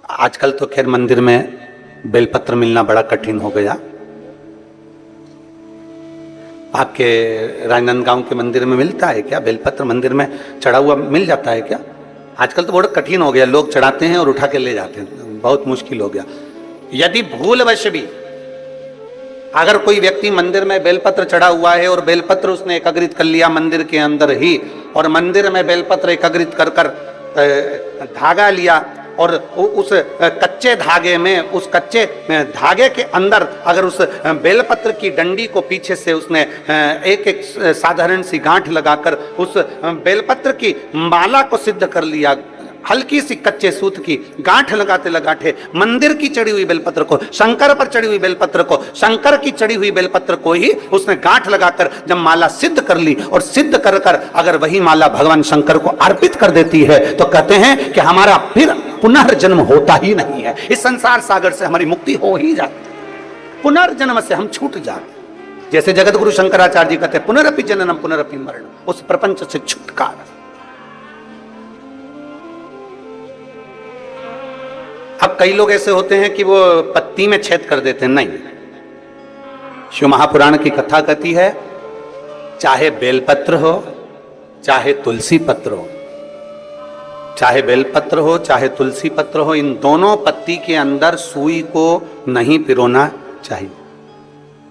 आजकल तो खैर मंदिर में बेलपत्र मिलना बड़ा कठिन हो गया। आपके राजनांदगांव के मंदिर में मिलता है क्या बेलपत्र? मंदिर में चढ़ा हुआ मिल जाता है क्या? आजकल तो बड़ा कठिन हो गया, लोग चढ़ाते हैं और उठा के ले जाते हैं, बहुत मुश्किल हो गया। यदि भूलवश भी अगर कोई व्यक्ति मंदिर में बेलपत्र चढ़ा हुआ है और बेलपत्र उसने एकत्रित कर लिया मंदिर के अंदर ही, और मंदिर में बेलपत्र एकत्रित कर कर धागा लिया और उस कच्चे धागे में, उस कच्चे धागे के अंदर अगर उस बेलपत्र की डंडी को पीछे से उसने एक एक साधारण सी गांठ लगाकर उस बेलपत्र की माला को सिद्ध कर लिया, हल्की सी कच्चे सूत की गांठ लगाते लगाते मंदिर की चढ़ी हुई बेलपत्र को, शंकर पर चढ़ी हुई बेलपत्र को, शंकर की चढ़ी हुई बेलपत्र को ही उसने गांठ लगाकर जब माला सिद्ध कर ली और सिद्ध कर कर अगर वही माला भगवान शंकर को अर्पित कर देती है तो कहते हैं कि हमारा फिर पुनर्जन्म होता ही नहीं है, इस संसार सागर से हमारी मुक्ति हो ही जाती, पुनर्जन्म से हम छूट जाते। जैसे जगत गुरु शंकराचार्य जी कहते हैं पुनरपि जननम पुनरपि मरणम, उस प्रपंच से छुटकारा। अब कई लोग ऐसे होते हैं कि वो पत्ती में छेद कर देते हैं, नहीं। शिव महापुराण की कथा कहती है चाहे बेलपत्र हो चाहे तुलसी पत्र हो, चाहे बेलपत्र हो चाहे तुलसी पत्र हो, इन दोनों पत्ती के अंदर सुई को नहीं पिरोना चाहिए।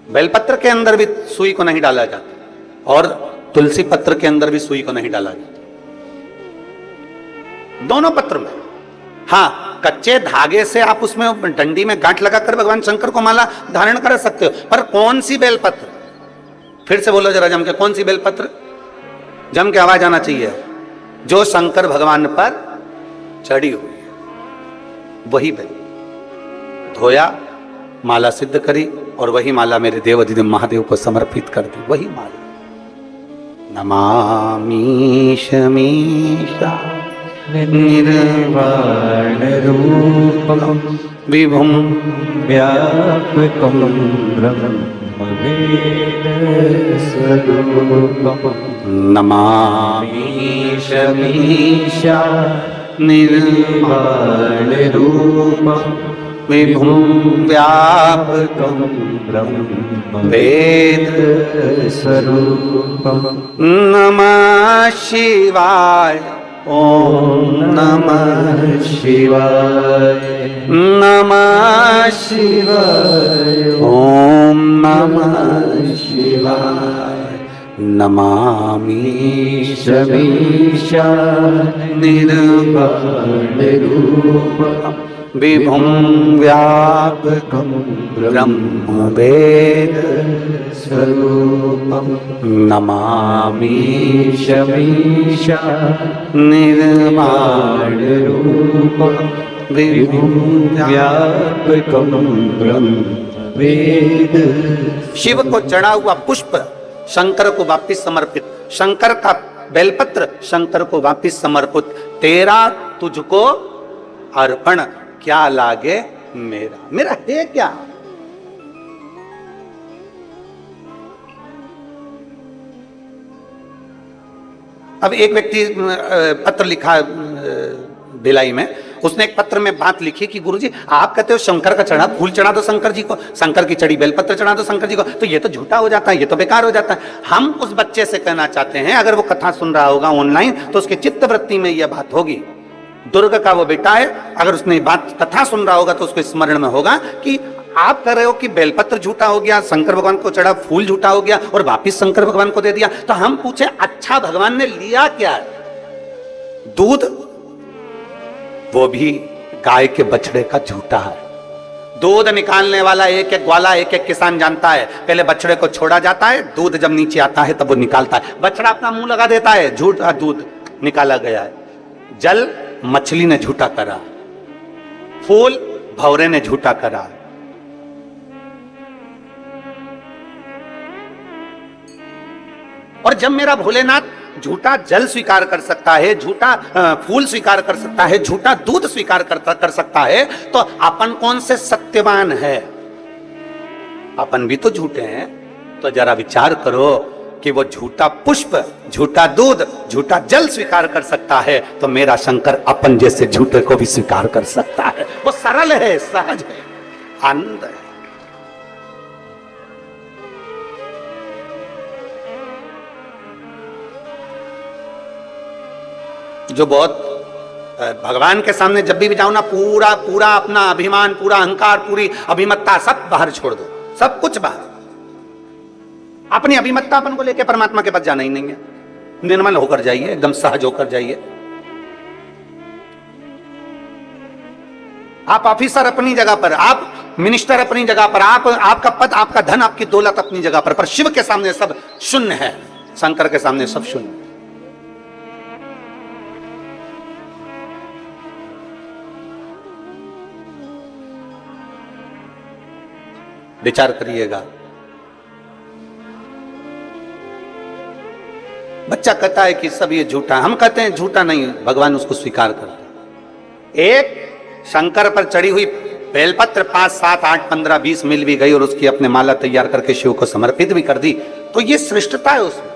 बेलपत्र के अंदर भी सुई को नहीं डाला जाता और तुलसी पत्र के अंदर भी सुई को नहीं डाला जाता, दोनों पत्र में। हाँ, कच्चे धागे से आप उसमें डंडी में गांठ लगाकर भगवान शंकर को माला धारण कर सकते हो, पर कौन सी बेलपत्र? फिर से बोलो जरा जम के, कौन सी बेलपत्र? जम के आवाज आना चाहिए। जो शंकर भगवान पर चढ़ी हुई है वही बेल धोया, माला सिद्ध करी और वही माला मेरे देवाधिदेव महादेव को समर्पित कर दी, वही माला। नमामि शमीशा निर्वाण रूपम विभुम व्यापकम ब्रह्मवेद स्वरूपम। नमामि शमीशा निर्वाण रूपम विभुम व्यापकम ब्रह्मवेद स्वरूपम। नमः शिवाय ओम नमः शिवाय, नमः शिवाय ओम नमः शिवाय। नमामि शमीशा निर्वाण रूपम विभुम व्यापकम ब्रह्मवेद स्वरूपम। नमामि शमीशा निर्वाण रूपम विभुम व्यापकम ब्रह्मवेद। शिव को चढ़ा हुआ पुष्प शंकर को वापिस समर्पित, शंकर का बेलपत्र शंकर को वापिस समर्पित। तेरा तुझको अर्पण, क्या लागे मेरा, मेरा है क्या? अब एक व्यक्ति पत्र लिखा भिलाई में, उसने एक पत्र में बात लिखी कि गुरुजी आप कहते हो शंकर का चढ़ा फूल चढ़ा दो शंकर जी को, शंकर की चढ़ी बेलपत्र चढ़ा दो शंकर जी को, तो ये तो झूठा हो जाता है, ये तो बेकार हो जाता है। हम उस बच्चे से कहना चाहते हैं, अगर वो कथा सुन रहा होगा ऑनलाइन तो उसके चित्त वृत्ति में यह बात होगी। दुर्ग का वो बेटा है, अगर उसने बात कथा सुन रहा होगा तो उसको स्मरण में होगा कि आप कह रहे हो कि बेलपत्र झूठा हो गया, शंकर भगवान को चढ़ा फूल झूठा हो गया और वापिस शंकर भगवान को दे दिया। तो हम पूछे अच्छा भगवान ने लिया क्या? दूध, वो भी गाय के बछड़े का झूठा है। दूध निकालने वाला एक एक ग्वाला एक एक किसान जानता है, पहले बछड़े को छोड़ा जाता है, दूध जब नीचे आता है तब वो निकालता है। बछड़ा अपना मुंह लगा देता है, झूठा दूध निकाला गया है। जल मछली ने झूठा करा, फूल भौरे ने झूठा करा। और जब मेरा भोलेनाथ झूठा जल स्वीकार कर सकता है, झूठा फूल स्वीकार कर सकता है, झूठा दूध स्वीकार कर सकता है, तो अपन कौन से सत्यवान है? अपन भी तो झूठे हैं। तो जरा विचार करो कि वो झूठा पुष्प, झूठा दूध, झूठा जल स्वीकार कर सकता है, तो मेरा शंकर अपन जैसे झूठे को भी स्वीकार कर सकता है। वो सरल है, सहज है, आनंद है। जो बहुत भगवान के सामने जब भी जाओ ना, पूरा पूरा अपना अभिमान, पूरा अहंकार, पूरी अभिमत्ता सब बाहर छोड़ दो, सब कुछ बाहर। अपनी अभिमत्ता अपन को लेकर परमात्मा के पास जाना ही नहीं है। निर्मल होकर जाइए, एकदम सहज होकर जाइए। आप ऑफिसर अपनी जगह पर, आप मिनिस्टर अपनी जगह पर, आप आपका पद, आपका धन, आपकी दौलत अपनी जगह पर शिव के सामने सब शून्य है, शंकर के सामने सब शून्य। विचार करिएगा। बच्चा कहता है कि सब ये झूठा, हम कहते हैं झूठा नहीं, भगवान उसको स्वीकार करते हैं। एक शंकर पर चढ़ी हुई बेलपत्र 5, 7, 8, 15, 20 मिल भी गई और उसकी अपने माला तैयार करके शिव को समर्पित भी कर दी, तो ये श्रेष्ठता है उसमें।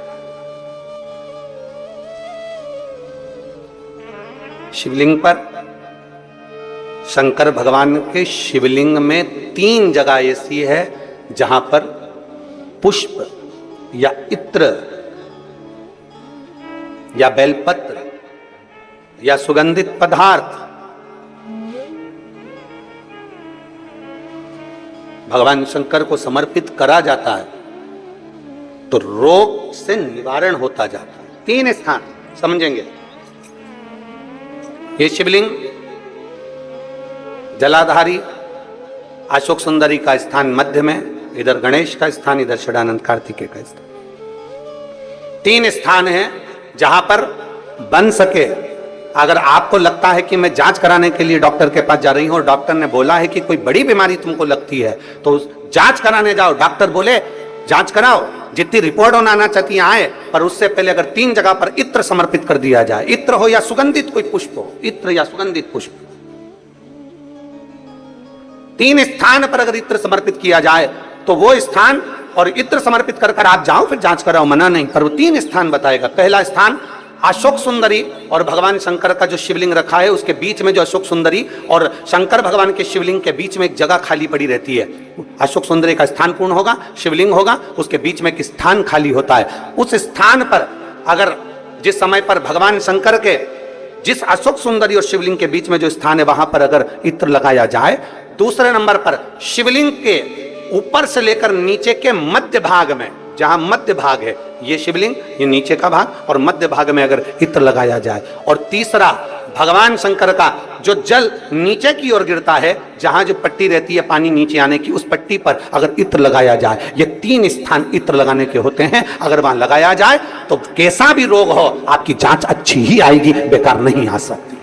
शिवलिंग पर, शंकर भगवान के शिवलिंग में 3 जगह ऐसी है जहां पर पुष्प या इत्र या बेलपत्र या सुगंधित पदार्थ भगवान शंकर को समर्पित करा जाता है तो रोग से निवारण होता जाता है। 3 स्थान समझेंगे। ये शिवलिंग जलाधारी अशोक सुंदरी का स्थान मध्य में, इधर गणेश का स्थान, इधर षडानंद कार्तिकेय का स्थान। 3 स्थान है जहां पर बन सके। अगर आपको लगता है कि मैं जांच कराने के लिए डॉक्टर के पास जा रही हूं और डॉक्टर ने बोला है कि कोई बड़ी बीमारी तुमको लगती है तो जांच कराने जाओ, डॉक्टर बोले जांच कराओ, जितनी रिपोर्ट आना चाहती है आए, पर उससे पहले अगर 3 जगह पर इत्र समर्पित कर दिया जाए, इत्र हो या सुगंधित कोई पुष्प हो, इत्र या सुगंधित पुष्प, 3 स्थान पर अगर इत्र समर्पित किया जाए तो वो स्थान, और इत्र समर्पित कर आप जाओ फिर जांच कराओ, मना नहीं, पर वो 3 स्थान बताएगा। पहला स्थान अशोक सुंदरी और भगवान शंकर का जो शिवलिंग रखा है उसके बीच में जो अशोक सुंदरी और शंकर भगवान के शिवलिंग के बीच में एक जगह खाली पड़ी रहती है। अशोक सुंदरी का स्थान पूर्ण होगा, शिवलिंग होगा, उसके बीच में एक स्थान खाली होता है। उस स्थान पर अगर जिस समय पर भगवान शंकर के जिस अशोक सुंदरी और शिवलिंग के बीच में जो स्थान है वहां पर अगर इत्र लगाया जाए, दूसरे नंबर पर शिवलिंग के ऊपर से लेकर नीचे के मध्य भाग में, जहां मध्य भाग है ये शिवलिंग, ये नीचे का भाग, और मध्य भाग में अगर इत्र लगाया जाए, और तीसरा भगवान शंकर का जो जल नीचे की ओर गिरता है, जहां जो पट्टी रहती है पानी नीचे आने की, उस पट्टी पर अगर इत्र लगाया जाए, ये 3 स्थान इत्र लगाने के होते हैं। अगर वहां लगाया जाए तो कैसा भी रोग हो आपकी जांच अच्छी ही आएगी, बेकार नहीं आ सकती।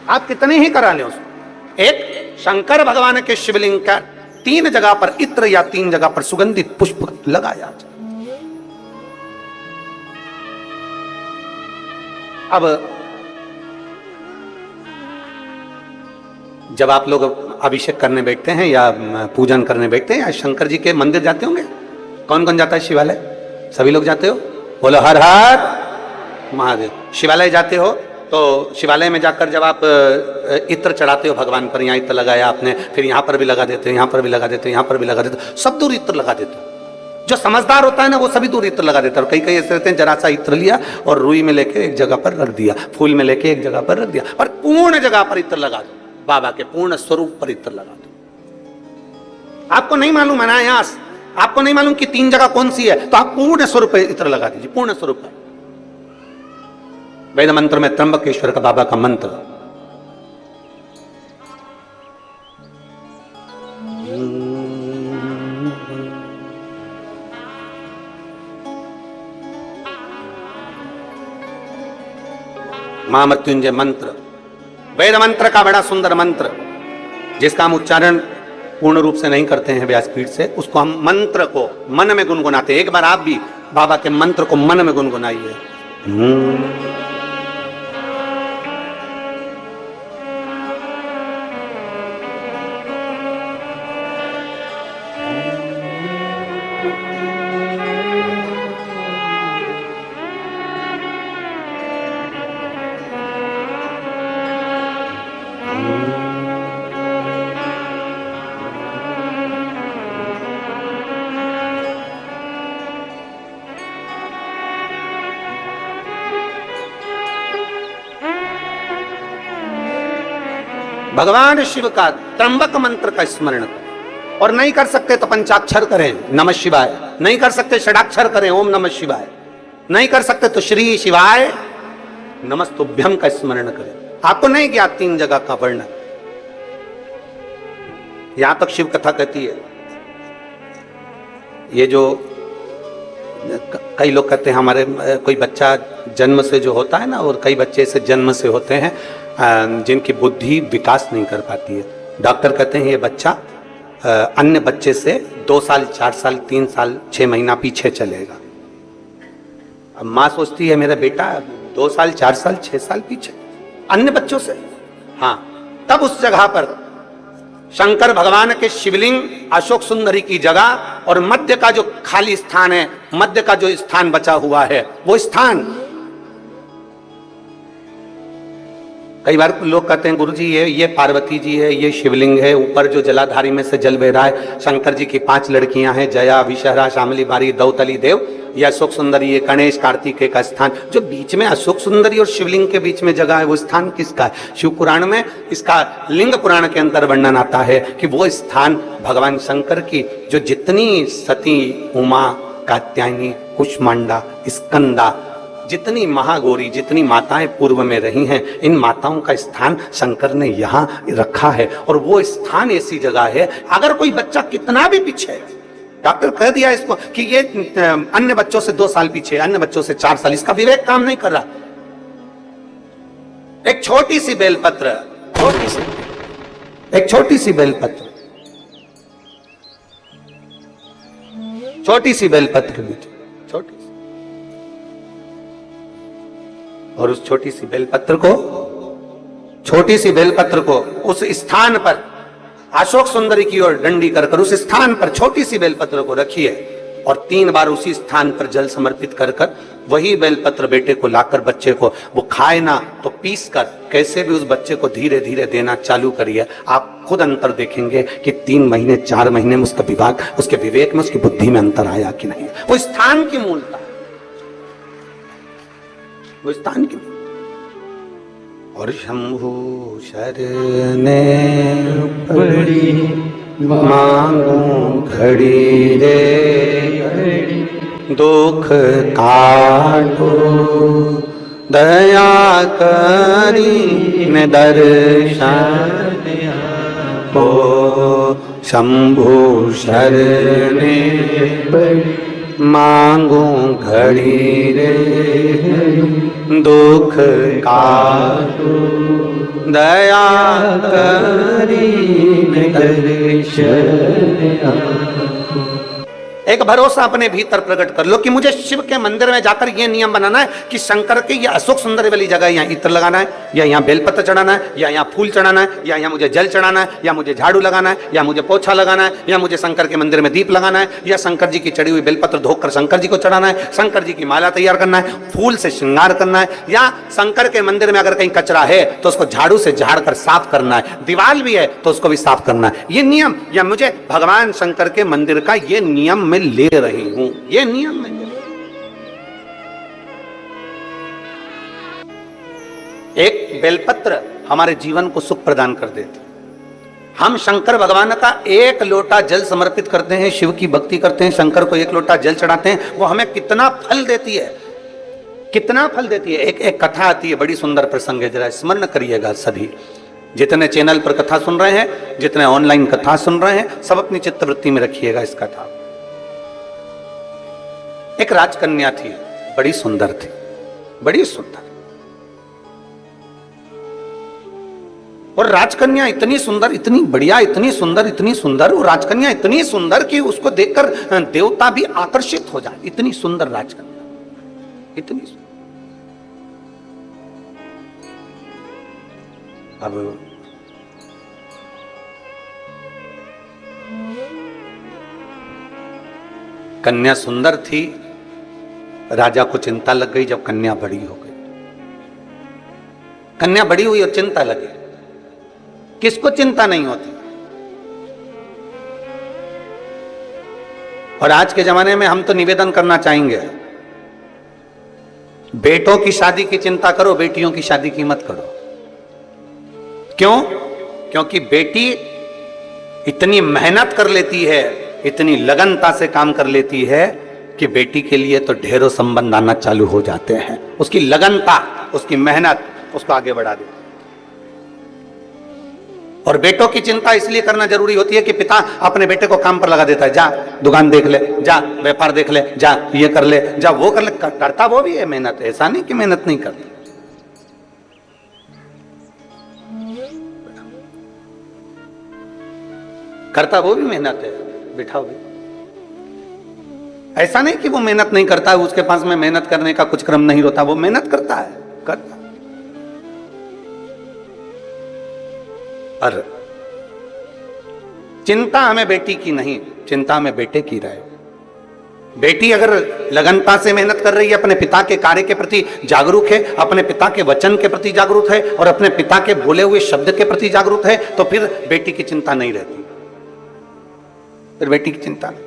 आप कितने ही करा लें उसको। एक शंकर भगवान के शिवलिंग का 3 जगह पर इत्र या 3 जगह पर सुगंधित पुष्प लगाया जाए। अब जब आप लोग अभिषेक करने बैठते हैं या पूजन करने बैठते हैं या शंकर जी के मंदिर जाते होंगे, कौन कौन जाता है शिवालय? सभी लोग जाते हो? बोलो हर हर महादेव। शिवालय जाते हो तो शिवालय में जाकर जब आप इत्र चढ़ाते हो भगवान पर, यहाँ इत्र लगाया आपने, फिर यहाँ पर भी लगा देते हो, यहाँ पर भी लगा देते हो, यहाँ पर भी लगा देते हो, सब दूर इत्र लगा देते हो। जो समझदार होता है ना वो सभी दूर इत्र लगा देता है। और कई कई ऐसे रहते हैं जरा सा इत्र लिया और रुई में लेके एक जगह पर रख दिया, फूल में लेके एक जगह पर रख दिया, पर पूर्ण जगह पर इत्र लगा दो, बाबा के पूर्ण स्वरूप पर इत्र लगा दो। आपको नहीं मालूम अनायास, आपको नहीं मालूम कि 3 जगह कौन सी है, तो आप पूर्ण स्वरूप पर इत्र लगा दीजिए, पूर्ण स्वरूप पर। वेद मंत्र में त्र्यंबकेश्वर का बाबा का मंत्र, महामृत्युंजय मंत्र, वेद मंत्र का बड़ा सुंदर मंत्र, जिसका हम उच्चारण पूर्ण रूप से नहीं करते हैं व्यासपीठ से, उसको हम मंत्र को मन में गुनगुनाते हैं। एक बार आप भी बाबा के मंत्र को मन में गुनगुनाइए। भगवान शिव का त्र्यंबक मंत्र का स्मरण करें। और नहीं कर सकते तो पंचाक्षर करें, नमः शिवाय। नहीं कर सकते षडाक्षर करें, ओम नमः शिवाय। नहीं कर सकते तो श्री शिवाय नमस्तुभ्यम का स्मरण करें। आपको नहीं ज्ञात 3 जगह का वर्णन। यहां तक शिव कथा कहती है, ये जो कई लोग कहते हैं हमारे कोई बच्चा जन्म से जो होता है ना, और कई बच्चे से जन्म से होते हैं जिनकी बुद्धि विकास नहीं कर पाती है। डॉक्टर कहते हैं ये बच्चा अन्य बच्चे से 2 साल 4 साल 3 साल 6 महीना पीछे चलेगा। अब माँ सोचती है मेरा बेटा 2 साल 4 साल 6 साल पीछे अन्य बच्चों से। हाँ, तब उस जगह पर शंकर भगवान के शिवलिंग, अशोक सुंदरी की जगह और मध्य का जो खाली स्थान है, मध्य का जो स्थान बचा हुआ है, वो स्थान कई बार लोग कहते हैं गुरुजी ये पार्वती जी है, ये शिवलिंग है, ऊपर जो जलाधारी में से जल बह रहा है, शंकर जी की 5 लड़कियां हैं, जया, विषहरा, शामली बारी, दौतली देव, ये अशोक सुंदरी, ये गणेश कार्तिकेय का स्थान। जो बीच में अशोक सुंदरी और शिवलिंग के बीच में जगह है, वो स्थान किसका है? शिव पुराण में इसका लिंग पुराण के अंदर वर्णन आता है कि वो स्थान भगवान शंकर की जो जितनी सती, उमा, कात्यायनी, कुष्मांडा, स्कंदा, जितनी महागौरी, जितनी माताएं पूर्व में रही हैं, इन माताओं का स्थान शंकर ने यहाँ रखा है। और वो स्थान ऐसी जगह है, अगर कोई बच्चा कितना भी पीछे, डॉक्टर कह दिया इसको कि ये अन्य बच्चों से 2 साल पीछे, अन्य बच्चों से 4 साल, इसका विवेक काम नहीं कर रहा। एक छोटी सी बेलपत्र, एक छोटी सी बेलपत्र, छोटी सी बेलपत्र भी, छोटी सी, और उस छोटी सी बेलपत्र को उस स्थान पर अशोक सुंदरी की ओर डंडी कर उस स्थान पर छोटी सी बेलपत्र को रखिए और 3 बार उसी स्थान पर जल समर्पित कर वही बेलपत्र बेटे को लाकर बच्चे को, वो खाए ना तो पीस कर कैसे भी उस बच्चे को धीरे धीरे देना चालू करिए। आप खुद अंतर देखेंगे कि 3 महीने 4 महीने में उसका विभाग, उसके विवेक में, उसकी बुद्धि में अंतर आया कि नहीं। वो स्थान की मूलता, वो स्थान की। और शंभु शरणे पड़ी मांगू घड़ी रे, दुख काटो दया करी ने दर्शन को। शंभु शरणे पड़ी मांगू घड़ी रे, दुख काटो दया करी दर्शन। एक भरोसा अपने भीतर प्रकट कर लो कि मुझे शिव के मंदिर में जाकर यह नियम बनाना है कि शंकर के ये अशोक सुंदरी वाली जगह यहाँ इत्र लगाना है, या यहाँ बेलपत्र चढ़ाना है, या यहाँ फूल चढ़ाना है, या यहाँ मुझे जल चढ़ाना है, या मुझे झाड़ू लगाना है, या मुझे पोछा लगाना है, या मुझे शंकर के मंदिर में दीप लगाना है, या शंकर जी की चढ़ी हुई बेलपत्र धोकर शंकर जी को चढ़ाना है, शंकर जी की माला तैयार करना है, फूल से श्रृंगार करना है, या शंकर के मंदिर में अगर कहीं कचरा है तो उसको झाड़ू से झाड़ कर साफ करना है, दीवार भी है तो उसको भी साफ करना है। ये नियम, या मुझे भगवान शंकर के मंदिर का ये नियम मैं ले रही हूं, ये नियम में। एक बेलपत्र हमारे जीवन को सुख प्रदान कर देती। हम शंकर भगवान का 1 लोटा जल समर्पित करते हैं, शिव की भक्ति करते हैं, शंकर को 1 लोटा जल चढ़ाते हैं, वो हमें कितना फल देती है, कितना फल देती है। एक कथा आती है, बड़ी सुंदर प्रसंग है, जरा स्मरण करिएगा सभी, जितने चैनल पर कथा सुन रहे हैं, जितने ऑनलाइन कथा सुन रहे हैं, सब अपनी चित्तवृत्ति में रखिएगा इस कथा। एक राजकन्या थी, बड़ी सुंदर थी, बड़ी सुंदर। और राजकन्या इतनी सुंदर, इतनी बढ़िया, इतनी सुंदर, इतनी सुंदर, वो राजकन्या इतनी सुंदर कि उसको देखकर देवता भी आकर्षित हो जाए। इतनी सुंदर राजकन्या, इतनी सुंदर। अब कन्या सुंदर थी, राजा को चिंता लग गई जब कन्या बड़ी हो गई। कन्या बड़ी हुई और चिंता लगी। किसको चिंता नहीं होती? और आज के जमाने में हम तो निवेदन करना चाहेंगे, बेटों की शादी की चिंता करो, बेटियों की शादी की मत करो। क्यों? क्योंकि बेटी इतनी मेहनत कर लेती है, इतनी लगनता से काम कर लेती है कि बेटी के लिए तो ढेरों संबंध आना चालू हो जाते हैं। उसकी लगनता, उसकी मेहनत उसको आगे बढ़ा देती है। और बेटों की चिंता इसलिए करना जरूरी होती है कि पिता अपने बेटे को काम पर लगा देता है, जा दुकान देख ले, जा व्यापार देख ले, जा ये कर ले, जा वो कर ले। करता वो भी है मेहनत, ऐसा नहीं कि मेहनत नहीं करता। करता वो भी मेहनत है, बिठाओ भी। ऐसा नहीं कि वो मेहनत नहीं करता है, उसके पास में मेहनत करने का कुछ क्रम नहीं होता, वो मेहनत करता है, करता। पर चिंता हमें बेटी की नहीं, चिंता हमें बेटे की रहे। बेटी अगर लगनता से मेहनत कर रही है, अपने पिता के कार्य के प्रति जागरूक है, अपने पिता के वचन के प्रति जागरूक है और अपने पिता के बोले हुए शब्द के प्रति जागरूक है, तो फिर बेटी की चिंता नहीं रहती, फिर बेटी की चिंता नहीं।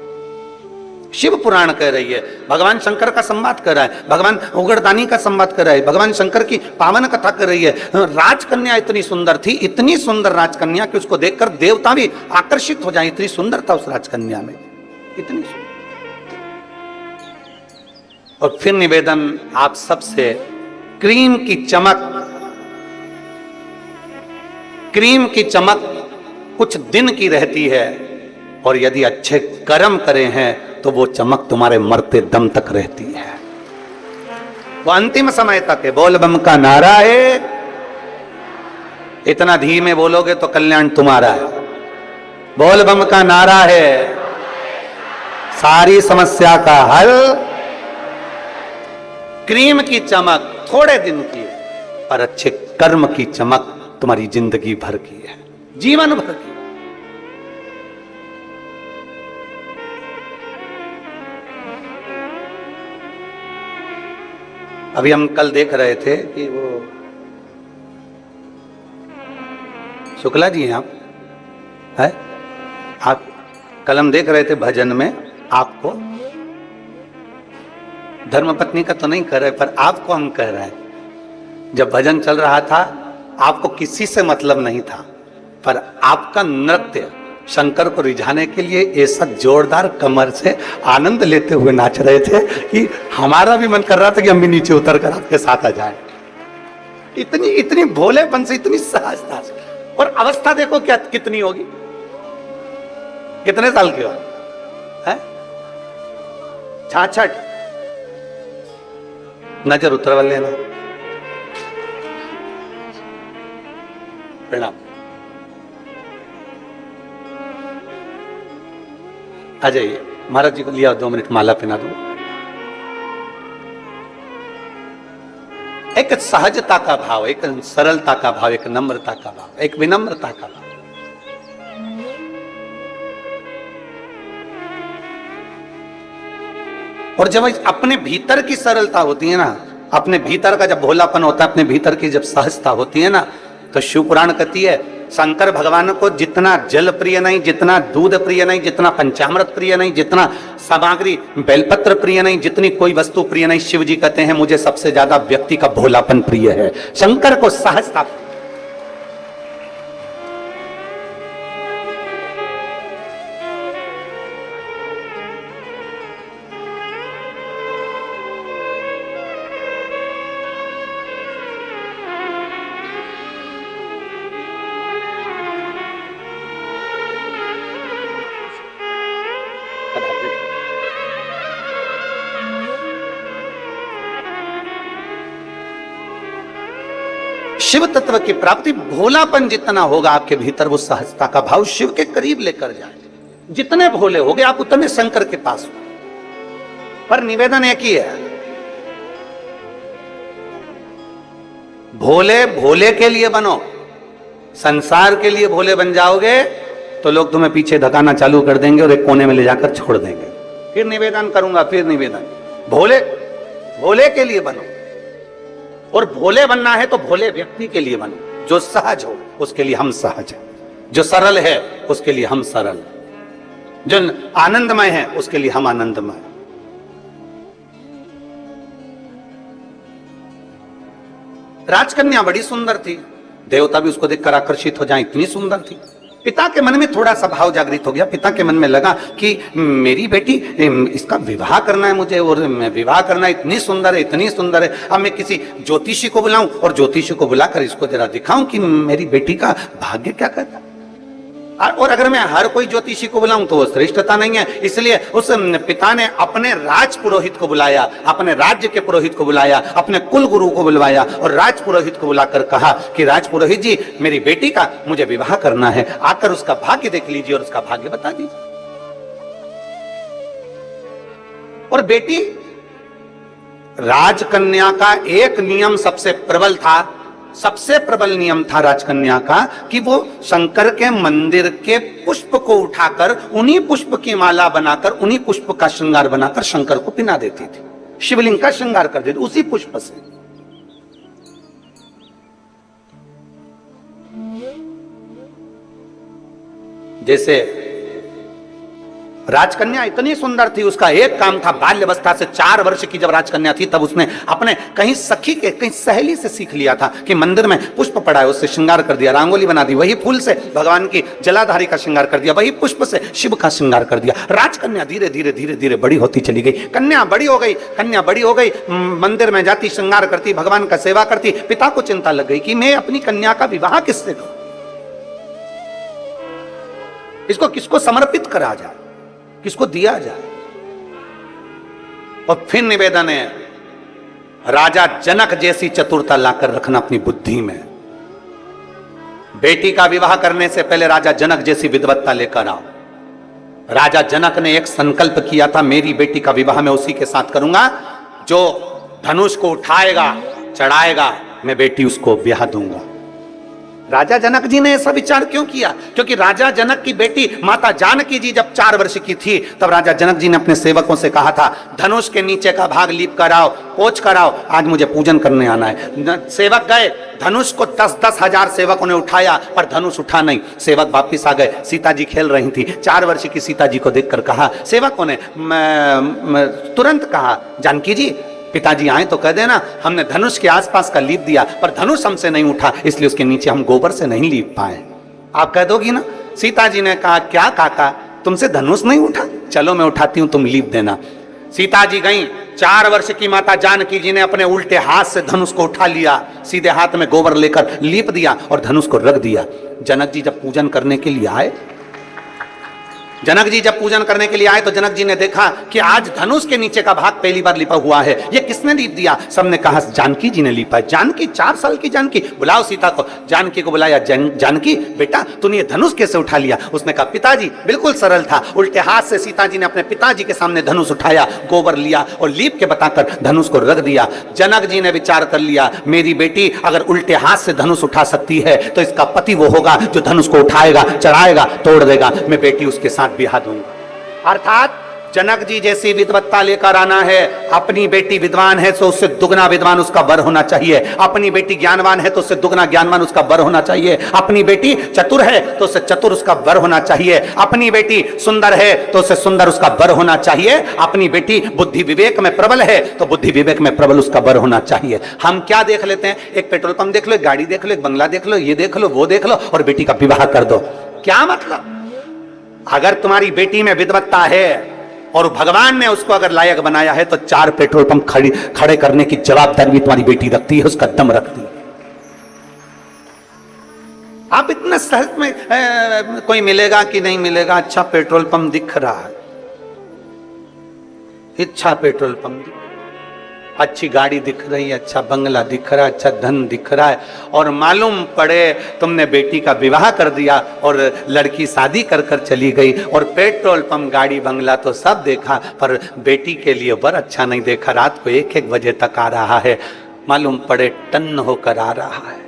शिव पुराण कह रही है, भगवान शंकर का संवाद कर रहा है, भगवान उगड़दानी का संवाद कर रहा है, भगवान शंकर की पावन कथा कर रही है। राजकन्या इतनी सुंदर थी, इतनी सुंदर राजकन्या कि उसको देखकर देवता भी आकर्षित हो जाए, इतनी सुंदरता उस राजकन्या में, इतनी सुंदर। और फिर निवेदन आप सबसे, क्रीम की चमक कुछ दिन की रहती है, और यदि अच्छे कर्म करे हैं तो वो चमक तुम्हारे मरते दम तक रहती है, वो अंतिम समय तक है। बोल बम का नारा है, इतना धीमे बोलोगे तो कल्याण तुम्हारा है। बोल बम का नारा है, सारी समस्या का हल। क्रीम की चमक थोड़े दिन की है, पर अच्छे कर्म की चमक तुम्हारी जिंदगी भर की है, जीवन भर की। अभी हम कल देख रहे थे कि वो शुक्ला जी हैं आप कल हम देख रहे थे भजन में, आपको धर्मपत्नी का तो नहीं कह रहे, पर आपको हम कह रहे हैं। जब भजन चल रहा था, आपको किसी से मतलब नहीं था, पर आपका नृत्य शंकर को रिझाने के लिए ऐसा जोरदार कमर से आनंद लेते हुए नाच रहे थे कि हमारा भी मन कर रहा था कि हम भी नीचे उतर कर आपके साथ आ जाएं। इतनी भोलेपन से, इतनी सहजता से। और अवस्था देखो क्या कितनी होगी, कितने साल की हो है? 66। नजर उतरवा लेना। प्रणाम। आ जाइए, महाराज जी को लिया 2 मिनट माला पहना दो। एक सहजता का भाव, एक सरलता का भाव, एक नम्रता का भाव, एक विनम्रता का भाव। और जब अपने भीतर की सरलता होती है ना, अपने भीतर का जब भोलापन होता है, अपने भीतर की जब सहजता होती है ना, तो शिव पुराण कहती है शंकर भगवान को जितना जल प्रिय नहीं, जितना दूध प्रिय नहीं, जितना पंचामृत प्रिय नहीं, जितना सामग्री बेलपत्र प्रिय नहीं, जितनी कोई वस्तु प्रिय नहीं, शिव जी कहते हैं मुझे सबसे ज्यादा व्यक्ति का भोलापन प्रिय है। शंकर को सहजता। शिव तत्व की प्राप्ति, भोलापन जितना होगा आपके भीतर, वो सहजता का भाव शिव के करीब लेकर जाए। जितने भोले होगे आप उतने शंकर के पास हो। पर निवेदन एक ही है, भोले भोले के लिए बनो। संसार के लिए भोले बन जाओगे तो लोग तुम्हें पीछे धकाना चालू कर देंगे और एक कोने में ले जाकर छोड़ देंगे। फिर निवेदन करूंगा, फिर निवेदन, भोले भोले के लिए बनो। और भोले बनना है तो भोले व्यक्ति के लिए बनो। जो सहज हो उसके लिए हम सहज हैं, जो सरल है उसके लिए हम सरल, जो आनंदमय है उसके लिए हम आनंदमय। राजकन्या बड़ी सुंदर थी, देवता भी उसको देखकर आकर्षित हो जाए, इतनी सुंदर थी। पिता के मन में थोड़ा सा भाव जागृत हो गया। पिता के मन में लगा कि मेरी बेटी, इसका विवाह करना है मुझे, और विवाह करना इतनी सुंदर है, इतनी सुंदर है। अब मैं किसी ज्योतिषी को बुलाऊं और ज्योतिषी को बुलाकर इसको जरा दिखाऊं कि मेरी बेटी का भाग्य क्या कहता है। और अगर मैं हर कोई ज्योतिषी को बुलाऊं तो वो श्रेष्ठता नहीं है। इसलिए उस पिता ने अपने राज पुरोहित को बुलाया, अपने राज्य के पुरोहित को बुलाया, अपने कुल गुरु को बुलवाया और राज पुरोहित को बुलाकर कहा कि राज पुरोहित जी, मेरी बेटी का मुझे विवाह करना है, आकर उसका भाग्य देख लीजिए और उसका भाग्य बता दीजिए। और बेटी, राजकन्या का एक नियम सबसे प्रबल था, सबसे प्रबल नियम था राजकन्या का कि वो शंकर के मंदिर के पुष्प को उठाकर उन्हीं पुष्प की माला बनाकर, उन्हीं पुष्प का श्रृंगार बनाकर शंकर को पिना देती थी, शिवलिंग का श्रृंगार कर देती उसी पुष्प से। जैसे राजकन्या इतनी सुंदर थी, उसका एक काम था, बाल्यावस्था से 4 वर्ष की जब राजकन्या थी तब उसने अपने कहीं सखी के, कहीं सहेली से सीख लिया था कि मंदिर में पुष्प पड़ा है, उससे श्रृंगार कर दिया, रंगोली बना दी, वही फूल से भगवान की जलाधारी का श्रृंगार कर दिया, वही पुष्प से शिव का श्रृंगार कर दिया। राजकन्या धीरे धीरे धीरे धीरे बड़ी होती चली गई। कन्या बड़ी हो गई, कन्या बड़ी हो गई, मंदिर में जाती, श्रृंगार करती, भगवान का सेवा करती। पिता को चिंता लग गई कि मैं अपनी कन्या का विवाह किससे करूं, इसको किसको समर्पित करा जाए, किसको दिया जाए। और फिर निवेदन है, राजा जनक जैसी चतुरता लाकर रखना अपनी बुद्धि में। बेटी का विवाह करने से पहले राजा जनक जैसी विद्वत्ता लेकर आओ। राजा जनक ने एक संकल्प किया था, मेरी बेटी का विवाह मैं उसी के साथ करूंगा जो धनुष को उठाएगा, चढ़ाएगा, मैं बेटी उसको ब्याह दूंगा। राजा जनक जी ने ऐसा विचार क्यों किया? क्योंकि राजा जनक की बेटी माता जानकी जी जब 4 वर्ष की थी तब राजा जनक जी ने अपने सेवकों से कहा था, धनुष के नीचे का भाग लीप कराओ, पोंछ कराओ, आज मुझे पूजन करने आना है। सेवक गए, धनुष को 10-10 हजार सेवकों ने उठाया पर धनुष उठा नहीं। सेवक वापिस आ गए, सीता जी खेल रही थी। 4 वर्ष की सीता जी को देखकर कहा, सेवकों ने तुरंत कहा, जानकी जी पिताजी आए तो कह देना हमने धनुष के आसपास का लीप दिया पर धनुष हमसे नहीं उठा, इसलिए उसके नीचे हम गोबर से नहीं लीप पाए। आप कह दोगी ना? सीता जी ने कहा, क्या काका तुमसे धनुष नहीं उठा, चलो मैं उठाती हूं, तुम लीप देना। सीता जी गई, 4 वर्ष की माता जानकी जी ने अपने उल्टे हाथ से धनुष को उठा लिया, सीधे हाथ में गोबर लेकर लीप दिया और धनुष को रख दिया। जनक जी जब पूजन करने के लिए आए, जनक जी जब पूजन करने के लिए आए तो जनक जी ने देखा कि आज धनुष के नीचे का भाग पहली बार लिपा हुआ है। ये किसने लीप दिया? सबने कहा जानकी जी ने लीपा है। जानकी, 4 साल की जानकी, बुलाओ सीता को। जानकी को बुलाया, जानकी बेटा तूने ये धनुष कैसे उठा लिया? उसने कहा पिताजी बिल्कुल सरल था, उल्टे हाथ से सीता जी ने अपने पिताजी के सामने धनुष उठाया, गोबर लिया और लीप के बताकर धनुष को रख दिया। जनक जी ने विचार कर लिया, मेरी बेटी अगर उल्टे हाथ से धनुष उठा सकती है तो इसका पति वो होगा जो धनुष को उठाएगा, चढ़ाएगा, तोड़ देगा, मैं बेटी उसके साथ ब्याह दूंगा। अर्थात जनक जी जैसी विद्वत्ता लेकर आना है। अपनी बेटी विद्वान है तो उससे दुगना विद्वान उसका वर होना चाहिए, अपनी बेटी ज्ञानवान है तो उससे दुगना ज्ञानवान उसका वर होना चाहिए, अपनी बेटी चतुर है तो उससे चतुर उसका वर होना चाहिए, अपनी बेटी सुंदर है तो उससे सुंदर उसका वर होना चाहिए, अपनी बेटी बुद्धि विवेक में प्रबल है तो बुद्धि विवेक में प्रबल उसका वर होना चाहिए। हम क्या देख लेते हैं? एक पेट्रोल पंप देख लो, एक गाड़ी देख लो, एक बंगला देख लो, ये देख लो, वो देख लो और बेटी का विवाह कर दो। क्या मतलब? अगर तुम्हारी बेटी में विद्वत्ता है और भगवान ने उसको अगर लायक बनाया है तो 4 पेट्रोल पंप खड़े करने की जवाबदारी भी तुम्हारी बेटी रखती है, उसका दम रखती है। आप इतना सहज में कोई मिलेगा कि नहीं मिलेगा, अच्छा पेट्रोल पंप दिख रहा है, अच्छा पेट्रोल पंप दिख, अच्छी गाड़ी दिख रही है, अच्छा बंगला दिख रहा है, अच्छा धन दिख रहा है, और मालूम पड़े तुमने बेटी का विवाह कर दिया और लड़की शादी कर कर चली गई और पेट्रोल पंप, गाड़ी, बंगला तो सब देखा पर बेटी के लिए वर अच्छा नहीं देखा। रात को 1-1 बजे तक आ रहा है, मालूम पड़े टन्न होकर आ रहा है,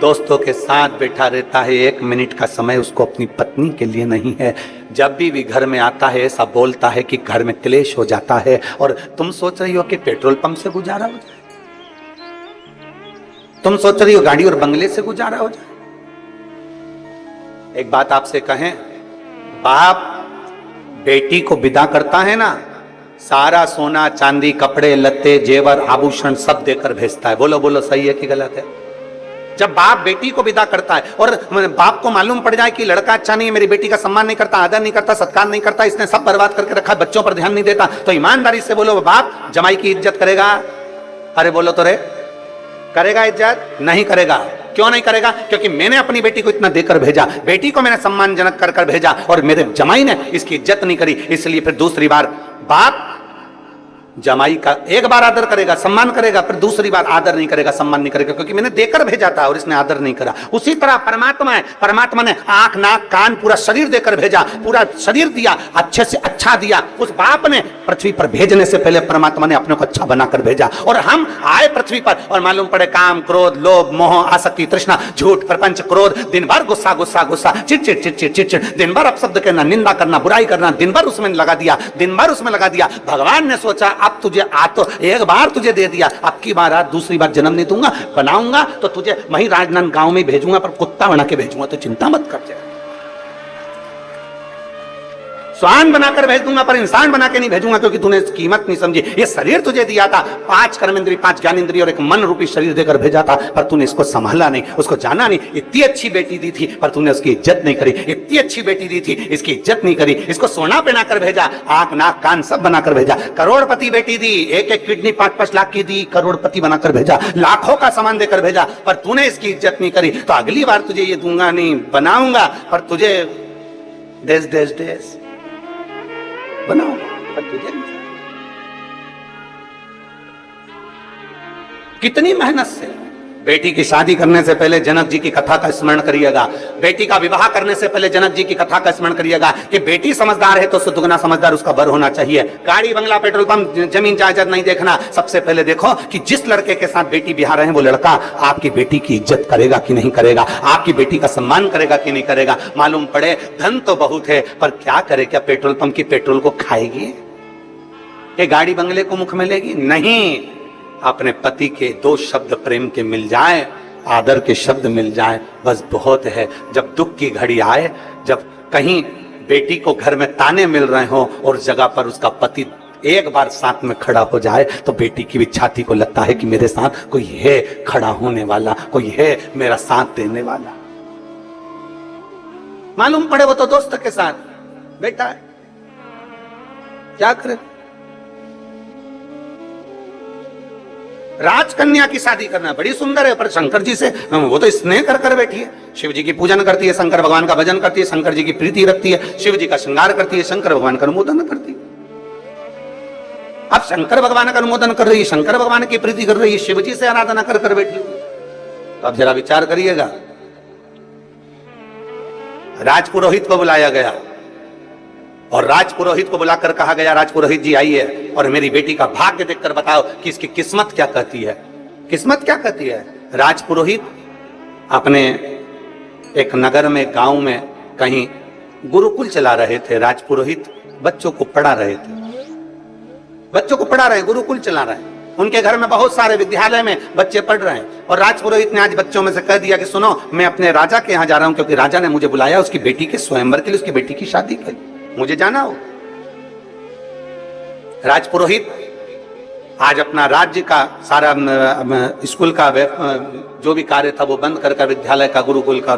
दोस्तों के साथ बैठा रहता है, 1 मिनट का समय उसको अपनी पत्नी के लिए नहीं है। जब भी घर में आता है ऐसा boलता है कि घर में क्लेश हो जाता है और तुम सोच रही हो कि पेट्रोल पंप से गुजारा हो जाए, तुम सोच रही हो गाड़ी और बंगले से गुजारा हो जाए। एक बात आपसे कहें, बाप बेटी को विदा करता है ना, सारा सोना चांदी, कपड़े लत्ते, जेवर, आभूषण सब देकर भेजता है। बोलो बोलो, सही है कि गलत है? जब बाप बेटी को विदा करता है और बाप को मालूम पड़ जाए कि लड़का अच्छा नहीं है, मेरी बेटी का सम्मान नहीं करता, आदर नहीं करता, सत्कार नहीं करता, इसने सब बर्बाद करके रखा, बच्चों पर ध्यान नहीं देता, तो ईमानदारी से बोलो बाप जमाई की इज्जत करेगा? अरे बोलो तो रे, करेगा इज्जत? नहीं करेगा। क्यों नहीं करेगा? क्योंकि मैंने अपनी बेटी को इतना देकर भेजा, बेटी को मैंने सम्मानजनक कर कर भेजा और मेरे जमाई ने इसकी इज्जत नहीं करी, इसलिए फिर दूसरी बार बाप जमाई का एक बार आदर करेगा, सम्मान करेगा, फिर दूसरी बार आदर नहीं करेगा, सम्मान नहीं करेगा, क्योंकि मैंने देकर भेजा था और इसने आदर नहीं करा। उसी तरह परमात्मा है, परमात्मा ने आंख नाक कान पूरा शरीर देकर भेजा, पूरा शरीर दिया, अच्छे से अच्छा दिया। उस बाप ने पृथ्वी पर भेजने से पहले परमात्मा ने अपने को अच्छा बनाकर भेजा और हम आए पृथ्वी पर और मालूम पड़े काम क्रोध लोभ मोह आसक्ति तृष्णा झूठ प्रपंच क्रोध, दिन भर गुस्सा गुस्सा गुस्सा, चिड़चिड़ चिड़चिड़ चिड़चिड़, दिन भर अपशब्द कहना, निंदा करना, बुराई करना, दिन भर उसमें लगा दिया, दिन भर उसमें लगा दिया। भगवान ने सोचा अब तुझे तो एक बार तुझे दे दिया, अब की बार दूसरी बार जन्म नहीं दूंगा, बनाऊंगा तो तुझे वहीं राजनांदगांव में भेजूंगा, पर कुत्ता बना के भेजूंगा, तो चिंता मत कर। स्वान बनाकर भेज दूंगा पर इंसान बना के नहीं भेजूंगा, क्योंकि तूने कीमत नहीं समझी। ये शरीर तुझे दिया था, 5 कर्मेंद्रिय 5 ज्ञानेंद्रिय और एक मन रूपी शरीर देकर भेजा था, पर तूने इसको संभाला नहीं, उसको जाना नहीं। इतनी अच्छी बेटी दी थी पर तूने उसकी इज्जत नहीं करी, इतनी अच्छी बेटी दी थी इसकी इज्जत नहीं करी, इसको सोना पहनाकर भेजा, आंख नाक कान सब बनाकर भेजा। करोड़पति बेटी दी, एक एक किडनी 5-5 लाख की दी, करोड़पति बनाकर भेजा, लाखों का सामान देकर भेजा, पर तूने इसकी इज्जत नहीं करी, तो अगली बार तुझे ये दूंगा नहीं, बनाऊंगा पर तुझे देश देश देश बनाओ पर तुझे नहीं। कितनी मेहनत से बेटी की शादी करने से पहले जनक जी की कथा का स्मरण करिएगा, बेटी का विवाह करने से पहले जनक जी की कथा का स्मरण करिएगा कि बेटी समझदार है तो उससे दुगना समझदार उसका बर होना चाहिए। गाड़ी बंगला पेट्रोल पंप जमीन जायदाद नहीं देखना, सबसे पहले देखो कि जिस लड़के के साथ बेटी बिहार रहे हैं वो लड़का आपकी बेटी की इज्जत करेगा कि नहीं करेगा, आपकी बेटी का सम्मान करेगा कि नहीं करेगा। मालूम पड़े धन तो बहुत है पर क्या करे, क्या पेट्रोल पंप की पेट्रोल को खाएगी, ये गाड़ी बंगले को मुख में लेगी? नहीं। अपने पति के 2 शब्द प्रेम के मिल जाए, आदर के शब्द मिल जाए, बस बहुत है। जब दुख की घड़ी आए, जब कहीं बेटी को घर में ताने मिल रहे हो और जगह पर उसका पति एक बार साथ में खड़ा हो जाए, तो बेटी की भी छाती को लगता है कि मेरे साथ कोई है खड़ा होने वाला, कोई है मेरा साथ देने वाला। मालूम पड़े वो तो दोस्त के साथ बेटा है, क्या करे। राजकन्या की शादी करना बड़ी सुंदर है, पर शंकर जी से वो तो स्नेह कर कर बैठी है, शिव जी की पूजन करती है, शंकर भगवान का भजन करती है, शंकर जी की प्रीति रखती है, शिव जी का श्रृंगार करती है, शंकर भगवान का अनुमोदन करती है। अब शंकर भगवान का अनुमोदन कर रही है, शंकर भगवान की प्रीति कर रही है, शिव जी से आराधना कर कर बैठी, तो अब जरा विचार करिएगा। राजपुरोहित को बुलाया गया और राजपुरोहित को बुलाकर कहा गया, राजपुरोहित जी आइए और मेरी बेटी का भाग्य देखकर बताओ कि इसकी किस्मत क्या कहती है। किस्मत क्या कहती है? राजपुरोहित अपने एक नगर में गांव में कहीं गुरुकुल चला रहे थे। राजपुरोहित बच्चों को पढ़ा रहे थे, बच्चों को पढ़ा रहे, गुरुकुल चला रहे हैं। उनके घर में बहुत सारे विद्यालय में बच्चे पढ़ रहे हैं और राजपुरोहित ने आज बच्चों में से कह दिया कि सुनो, मैं अपने राजा के यहाँ जा रहा हूं, क्योंकि राजा ने मुझे बुलाया उसकी बेटी के स्वयंवर के लिए, उसकी बेटी की शादी के लिए मुझे जाना हो। राजपुरोहित आज अपना राज्य का सारा स्कूल का जो भी कार्य था वो बंद कर विद्यालय का, गुरुकुल का,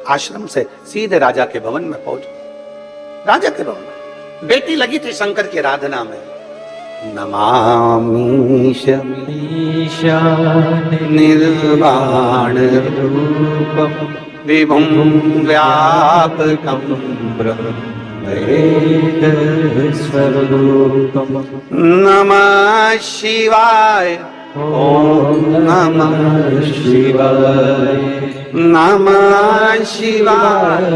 आश्रम से सीधे राजा के भवन में पहुंच। राजा के भवन बेटी लगी थी शंकर की आराधना में। नमामि निर्वाण रूपम विभुं व्यापकं स्वरूपम। नमः शिवाय, ओम नमः शिवाय, नमः शिवाय,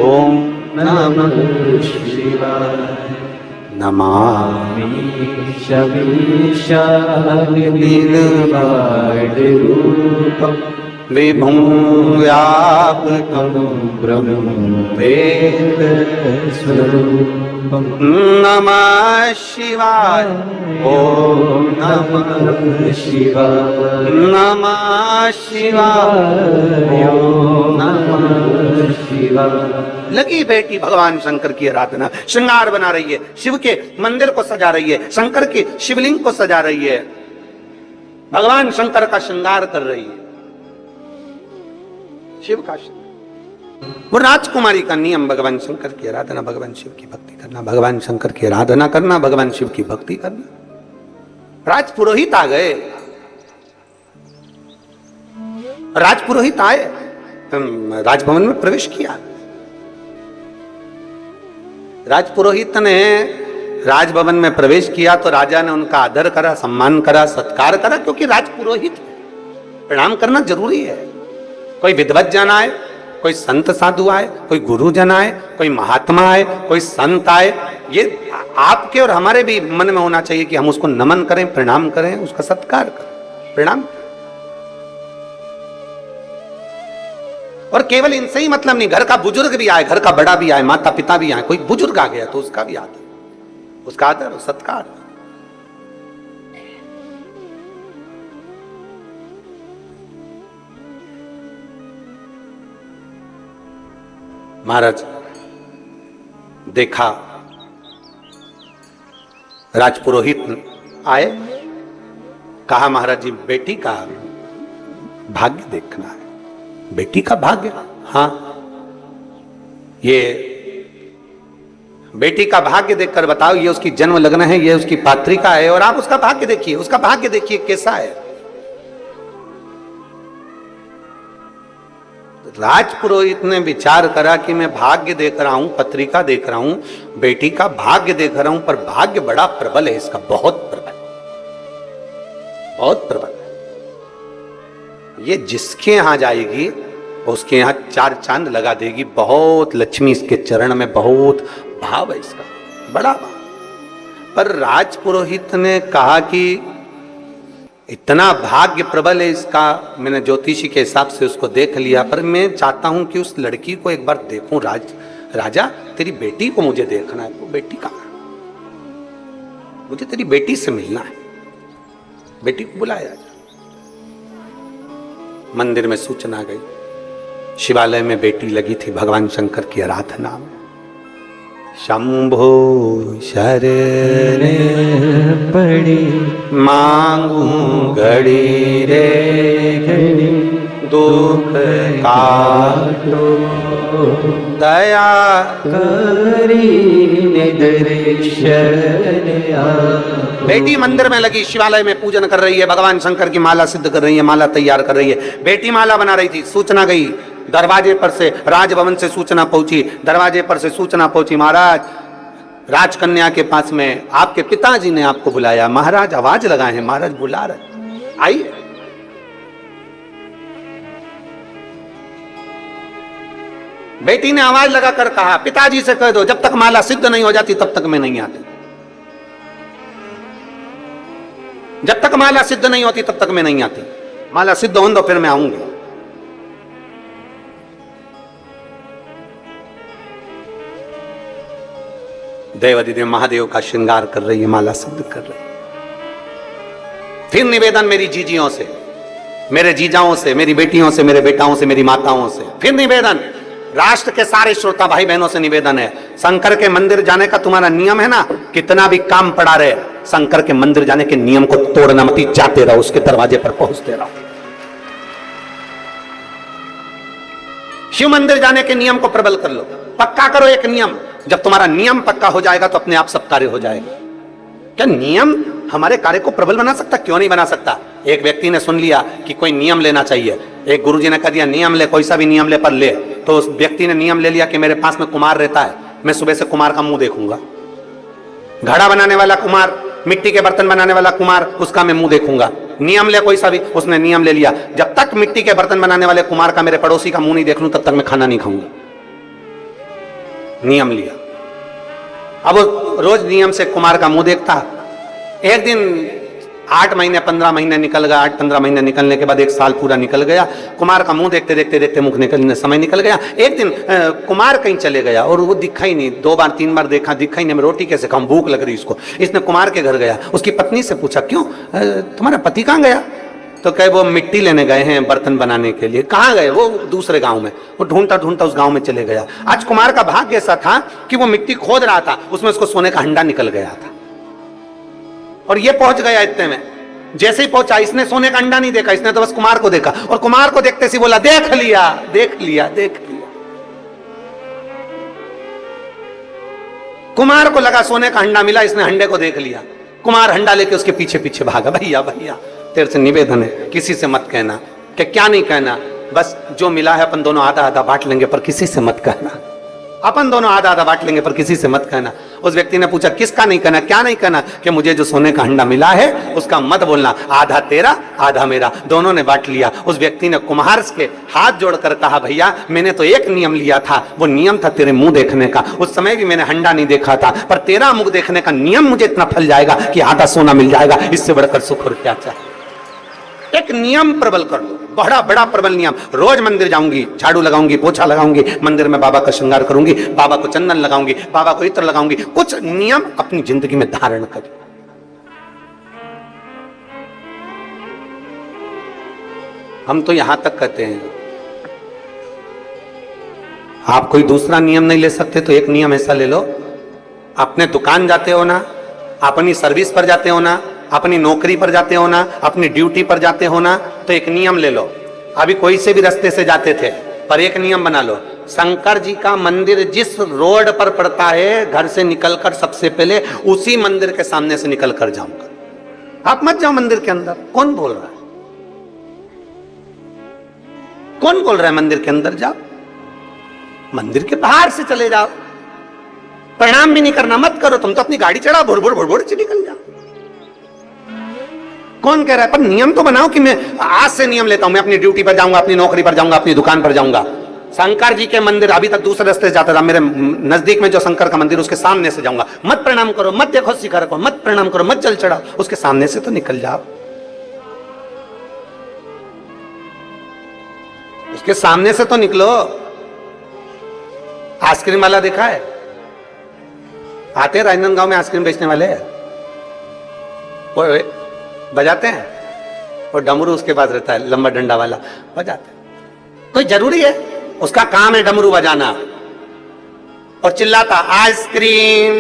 ओम नमः शिवाय। नमामि निर्वाणरूपं विभुं व्यापकं ब्रह्मवेदस्वरूपं। नमः शिवाय, ओम नमः शिवाय, नमः शिवाय, ओम नमः शिवाय। लगी बेटी भगवान शंकर की आराधना, श्रृंगार बना रही है, शिव के मंदिर को सजा रही है, शंकर की शिवलिंग को सजा रही है, भगवान शंकर का श्रृंगार कर रही है। शिव का वो राजकुमारी का नियम भगवान शंकर की आराधना, भगवान शिव की भक्ति करना, भगवान शंकर की आराधना करना, भगवान शिव की भक्ति करना। राजपुरोहित आ गए, राजपुरोहित आए, राजभवन में प्रवेश किया। राजपुरोहित ने राजभवन में प्रवेश किया तो राजा ने उनका आदर करा, सम्मान करा, सत्कार करा, क्योंकि राजपुरोहित प्रणाम करना जरूरी है। कोई विद्वत जन आए, कोई संत साधु आए, कोई गुरुजन आए, कोई महात्मा आए, कोई संत आए, ये आपके और हमारे भी मन में होना चाहिए कि हम उसको नमन करें, प्रणाम करें, उसका सत्कार करें, प्रणाम। और केवल इनसे ही मतलब नहीं, घर का बुजुर्ग भी आए, घर का बड़ा भी आए, माता पिता भी आए, कोई बुजुर्ग आ गया तो उसका भी आदर, उसका आदर सत्कार। महाराज देखा, राजपुरोहित आए, कहा महाराज जी बेटी का भाग्य देखना है। बेटी का भाग्य? हाँ, ये बेटी का भाग्य देखकर बताओ, ये उसकी जन्म लग्न है, ये उसकी पात्रिका है, और आप उसका भाग्य देखिए, उसका भाग्य देखिए कैसा है। राजपुरोहित ने विचार करा कि मैं भाग्य देख रहा हूं, पत्रिका देख रहा हूं, बेटी का भाग्य देख रहा हूं, पर भाग्य बड़ा प्रबल है इसका, बहुत प्रबल, बहुत प्रबल है। ये जिसके यहां जाएगी उसके यहां चार चांद लगा देगी। बहुत लक्ष्मी इसके चरण में, बहुत भाव है इसका, बड़ा भाव। पर राजपुरोहित ने कहा कि इतना भाग्य प्रबल है इसका, मैंने ज्योतिषी के हिसाब से उसको देख लिया, पर मैं चाहता हूं कि उस लड़की को एक बार देखूं। राजा तेरी बेटी को मुझे देखना है। वो बेटी कहां? मुझे तेरी बेटी से मिलना है। बेटी को बुलाया राजा। मंदिर में सूचना गई, शिवालय में बेटी लगी थी भगवान शंकर की आराधना में। शंभो शरण पड़ी मांगू घड़ी रे घड़ी, दुख काटो दया करी निदर्शन। बेटी मंदिर में लगी, शिवालय में पूजन कर रही है, भगवान शंकर की माला सिद्ध कर रही है, माला तैयार कर रही है। बेटी माला बना रही थी, सूचना गई दरवाजे पर से, राजभवन से सूचना पहुंची, दरवाजे पर से सूचना पहुंची, महाराज राजकन्या के पास में आपके पिताजी ने आपको बुलाया। महाराज आवाज लगाए हैं, महाराज बुला रहे, आइए। बेटी ने आवाज लगाकर कहा, पिताजी से कह दो जब तक माला सिद्ध नहीं हो जाती तब तक मैं नहीं आती। जब तक माला सिद्ध नहीं होती तब तक मैं नहीं आती। माला सिद्ध हो तो फिर मैं आऊंगी। देवाधिदेव महादेव का श्रृंगार कर रही है, माला सिद्ध कर रही है। फिर निवेदन मेरी जीजियों से, मेरे जीजाओं से, मेरी बेटियों से, मेरे बेटाओं से, मेरी माताओं से, फिर निवेदन राष्ट्र के सारे श्रोता भाई बहनों से निवेदन है। शंकर के मंदिर जाने का तुम्हारा नियम है ना, कितना भी काम पड़ा रहे, शंकर के मंदिर जाने के नियम को तोड़ना मत, जाते रहो, उसके दरवाजे पर पहुंचते रहो। शिव मंदिर जाने के नियम को प्रबल कर लो, पक्का करो एक नियम। जब तुम्हारा नियम पक्का हो जाएगा तो अपने आप सब कार्य हो जाएगा। क्या नियम हमारे कार्य को प्रबल बना सकता? क्यों नहीं बना सकता। एक व्यक्ति ने सुन लिया कि कोई नियम लेना चाहिए, एक गुरुजी ने कह दिया नियम ले, कोई सा भी नियम ले, पर ले। तो उस व्यक्ति ने नियम ले लिया कि मेरे पास में कुमार रहता है, मैं सुबह से कुमार का मुंह देखूंगा। घड़ा बनाने वाला कुमार, मिट्टी के बर्तन बनाने वाला कुमार, उसका मैं मुंह देखूंगा। नियम ले कोई सा भी, उसने नियम ले लिया, जब तक मिट्टी के बर्तन बनाने वाले कुमार का, मेरे पड़ोसी का मुंह नहीं देख लूं तब तक मैं खाना नहीं खाऊंगा। नियम लिया। अब रोज नियम से कुमार का मुंह देखता। एक दिन 8 महीने 15 महीने निकल गया, 8-15 महीने निकलने के बाद 1 साल पूरा निकल गया। कुमार का मुंह देखते देखते देखते मुख निकलने समय निकल गया। एक दिन कुमार कहीं चले गया और वो दिखा ही नहीं। 2 बार 3 बार देखा, दिखा ही नहीं। मैं रोटी कैसे खाऊं, भूख लग रही इसको। इसने कुमार के घर गया, उसकी पत्नी से पूछा क्यों तुम्हारा पति कहाँ गया? तो कहे वो मिट्टी लेने गए हैं बर्तन बनाने के लिए। कहाँ गए? वो दूसरे गांव में। वो ढूंढता ढूंढता उस गांव में चले गया। आज कुमार का भाग्य ऐसा था कि वो मिट्टी खोद रहा था, उसमें उसको सोने का हंडा निकल गया था और ये पहुंच गया इतने में। जैसे ही पहुंचा, इसने सोने का अंडा नहीं देखा, इसने तो बस कुमार को देखा, और कुमार को देखते ही बोला देख लिया देख लिया देख लिया। कुमार को लगा सोने का अंडा मिला, इसने अंडे को देख लिया। कुमार अंडा लेके उसके पीछे पीछे भागा। भैया भैया तेरे से निवेदन है, किसी से मत कहना। क्या नहीं कहना, बस जो मिला है अपन दोनों आधा आधा बांट लेंगे, पर किसी से मत कहना। अपन दोनों आधा आधा बांट लेंगे, पर किसी से मत कहना। उस व्यक्ति ने पूछा किसका नहीं कहना, क्या नहीं कहना? कि मुझे जो सोने का अंडा मिला है उसका मत बोलना, आधा तेरा आधा मेरा, दोनों ने बांट लिया। उस व्यक्ति ने कुम्हार के हाथ जोड़कर कहा भैया मैंने तो एक नियम लिया था, वो नियम था तेरे मुंह देखने का। उस समय भी मैंने अंडा नहीं देखा था, पर तेरा मुंह देखने का नियम मुझे इतना फल जाएगा कि आधा सोना मिल जाएगा, इससे बढ़कर सुख और क्या चाहिए। एक नियम प्रबल कर लो, बड़ा बड़ा प्रबल नियम। रोज मंदिर जाऊंगी, झाड़ू लगाऊंगी, पोछा लगाऊंगी, मंदिर में बाबा का श्रृंगार करूंगी, बाबा को चंदन लगाऊंगी, बाबा को इत्र लगाऊंगी। कुछ नियम अपनी जिंदगी में धारण कर। हम तो यहां तक कहते हैं, आप कोई दूसरा नियम नहीं ले सकते तो एक नियम ऐसा ले लो, अपने दुकान जाते हो ना, अपनी सर्विस पर जाते हो ना, अपनी नौकरी पर जाते हो ना, अपनी ड्यूटी पर जाते हो ना, तो एक नियम ले लो। अभी कोई से भी रास्ते से जाते थे, पर एक नियम बना लो, शंकर जी का मंदिर जिस रोड पर पड़ता है, घर से निकलकर सबसे पहले उसी मंदिर के सामने से निकल कर जाऊंगा। आप मत जाओ मंदिर के अंदर। कौन बोल रहा है? कौन बोल रहा है मंदिर के अंदर जाओ? मंदिर के बाहर से चले जाओ, प्रणाम भी नहीं करना, मत करो। तुम तो अपनी गाड़ी चढ़ाओ, भुड़ भुड़ भुड़ भुड़ से निकल जाओ। कौन कह रहा है? पर नियम तो बनाओ कि मैं आज से नियम लेता हूं, मैं अपनी ड्यूटी पर जाऊंगा, अपनी नौकरी पर जाऊंगा, अपनी दुकान पर जाऊंगा। शंकर जी के मंदिर, अभी तक दूसरे रास्ते से जाता था, मेरे नजदीक में जो शंकर का मंदिर उसके सामने से जाऊंगा। मत प्रणाम करो, मत देखो शिखर को, मत प्रणाम करो, मत जल चढ़ाओ, उसके सामने से तो निकल जाओ। उसके सामने से तो निकलो। आइसक्रीम वाला देखा है? आते राजनांदगांव में आइसक्रीम बेचने वाले वो बजाते हैं, और डमरू उसके पास रहता है, लंबा डंडा वाला, बजाते हैं। कोई जरूरी है? उसका काम है डमरू बजाना, और चिल्लाता आइसक्रीम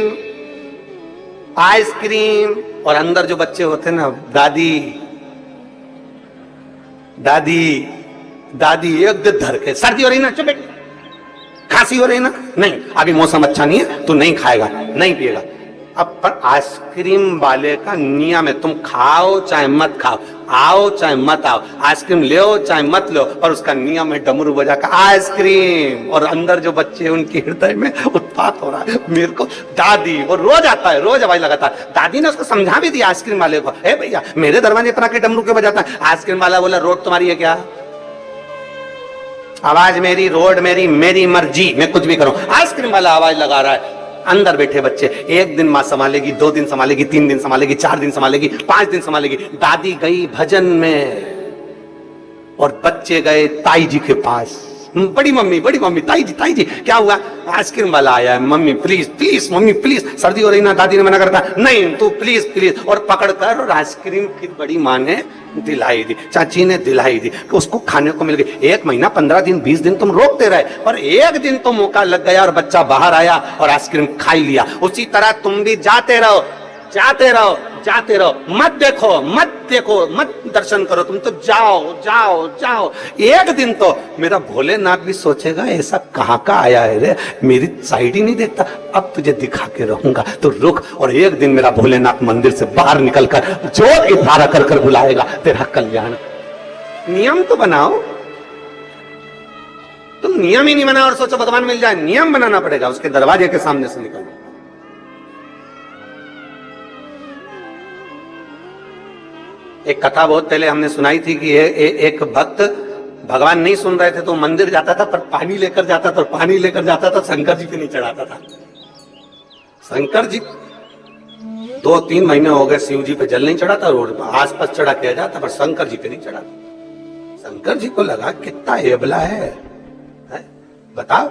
आइसक्रीम। और अंदर जो बच्चे होते हैं ना, दादी दादी दादी, एक धर के, सर्दी हो रही ना, चुप बैठ, खांसी हो रही ना, नहीं अभी मौसम अच्छा नहीं है, तू नहीं खाएगा, नहीं पिएगा। अब पर आइसक्रीम वाले का नियम है, तुम खाओ चाहे मत खाओ, आओ चाहे मत आओ, आइसक्रीम ले चाहे मत लो, पर उसका नियम है डमरू बजा का आइसक्रीम। और अंदर जो बच्चे उनके हृदय में उत्पात हो रहा है। मेरे को दादी, वो रोज आता है, रोज आवाज लगाता है। दादी ने उसको समझा भी दिया आइसक्रीम वाले को, हे भैया मेरे दरवाजे पर आके डमरू क्यों बजाता है? आइसक्रीम वाला बोला रोड तुम्हारी है क्या? आवाज मेरी, रोड मेरी, मेरी मर्जी, मैं कुछ भी करूं। आइसक्रीम वाला आवाज लगा रहा है। अंदर बैठे बच्चे, एक दिन मां संभालेगी, 2 दिन संभालेगी, 3 दिन संभालेगी, 4 दिन संभालेगी, 5 दिन संभालेगी। दादी गई भजन में और बच्चे गए ताई जी के पास। बड़ी मम्मी, ताई जी क्या हुआ? आइसक्रीम वाला आया है, mummy please please, mummy please, सर्दी हो रही ना। दादी ने मना करता, नहीं तू प्लीज प्लीज, और पकड़ कर और आइसक्रीम फिर बड़ी माँ ने दिलाई दी, चाची ने दिलाई दी, उसको खाने को मिल गई। 1 महीना, 15 दिन, 20 दिन तुम रोकते रहे, पर एक दिन तो मौका लग गया और बच्चा बाहर आया और आइसक्रीम खा ही लिया। उसी तरह तुम भी जाते रहो, जाते रहो, जाते रहो, मत देखो, मत देखो, मत दर्शन करो, तुम तो जाओ जाओ जाओ। एक दिन तो मेरा भोलेनाथ भी सोचेगा ऐसा कहां का आया है रे, मेरी साइड ही नहीं देखता, अब तुझे दिखा के रहूंगा, तो रुक। और एक दिन मेरा भोलेनाथ मंदिर से बाहर निकलकर जोर की धारा कर कर बुलाएगा, तेरा कल्याण। नियम तो बनाओ। तुम नियम ही नहीं बनाओ और सोचो भगवान मिल जाए। नियम बनाना पड़ेगा, उसके दरवाजे के सामने से निकलना। एक कथा बहुत पहले हमने सुनाई थी कि एक भक्त भगवान नहीं सुन रहे थे तो मंदिर जाता था, पर पानी लेकर जाता था, पानी लेकर जाता था, शंकर जी पे नहीं चढ़ाता था। शंकर जी 2-3 महीने हो गए शिव जी पे जल नहीं चढ़ाता, रोड पर आसपास चढ़ा किया जाता, पर शंकर जी पे नहीं चढ़ाता। शंकर जी को लगा कितना एबला है? बताओ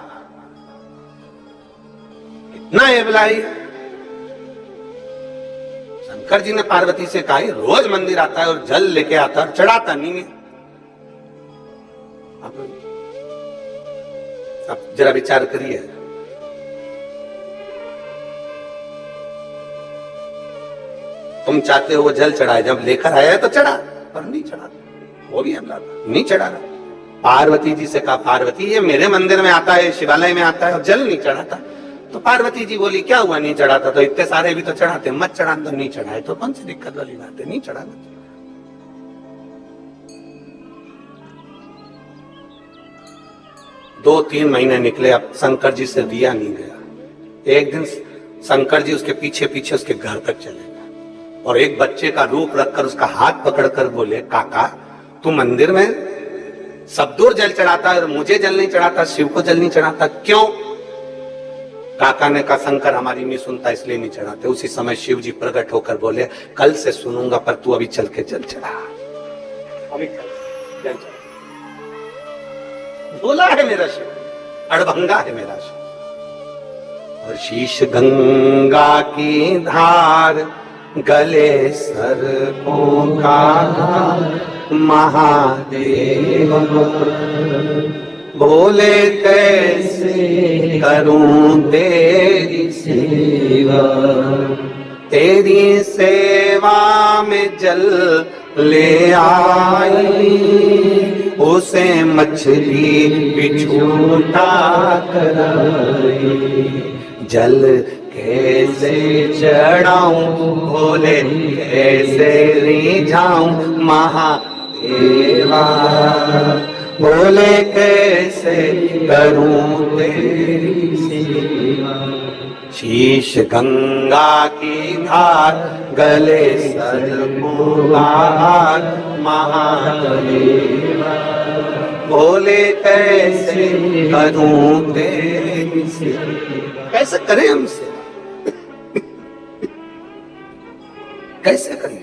कितना एबला है। शंकर जी ने पार्वती से कहा रोज मंदिर आता है और जल लेके आता है, चढ़ाता नहीं है। अब जरा विचार करिए। तुम चाहते हो वो जल चढ़ाए, जब लेकर आया है तो चढ़ा, पर नहीं चढ़ा, वो भी हमला नहीं चढ़ा। पार्वती जी से कहा, पार्वती ये मेरे मंदिर में आता है, शिवालय में आता है और जल नहीं चढ़ाता। तो पार्वती जी बोली क्या हुआ नहीं चढ़ाता, तो इतने सारे भी तो चढ़ाते, मत चढ़ा, तो नहीं चढ़ाए तो कौन सी दिक्कत वाली बात है, नहीं चढ़ाना। 2-3 महीने निकले, अब शंकर जी से दिया नहीं गया। एक दिन शंकर जी उसके पीछे पीछे उसके घर तक चले गए और एक बच्चे का रूप रखकर उसका हाथ पकड़कर बोले, काका तू मंदिर में सब दूर जल चढ़ाता है और मुझे जल नहीं चढ़ाता, शिव को जल नहीं चढ़ाता, क्यों? काका ने कहा, शंकर हमारी नहीं सुनता इसलिए नहीं चढ़ाते। उसी समय शिव जी प्रकट होकर बोले, कल से सुनूंगा, पर तू अभी चल के जल चढ़ा, अभी चल जल चढ़ा। बोला है मेरा शिव, अड़भंगा है मेरा शिव। और शीश गंगा की धार, गले सर्पों का महादेव, बोले कैसे करूं तेरी सेवा, तेरी सेवा में जल ले आई, उसे मछली बिछूटा कराई, जल कैसे चढ़ाऊं, बोले कैसे रिझाऊं महादेवा, बोले कैसे करूं तेरी सेवा। शीश गंगा की धार, गले सर्पों का हार, महादेवा, बोले कैसे करूं तेरी सेवा। कैसे करें हमसे, कैसे करें,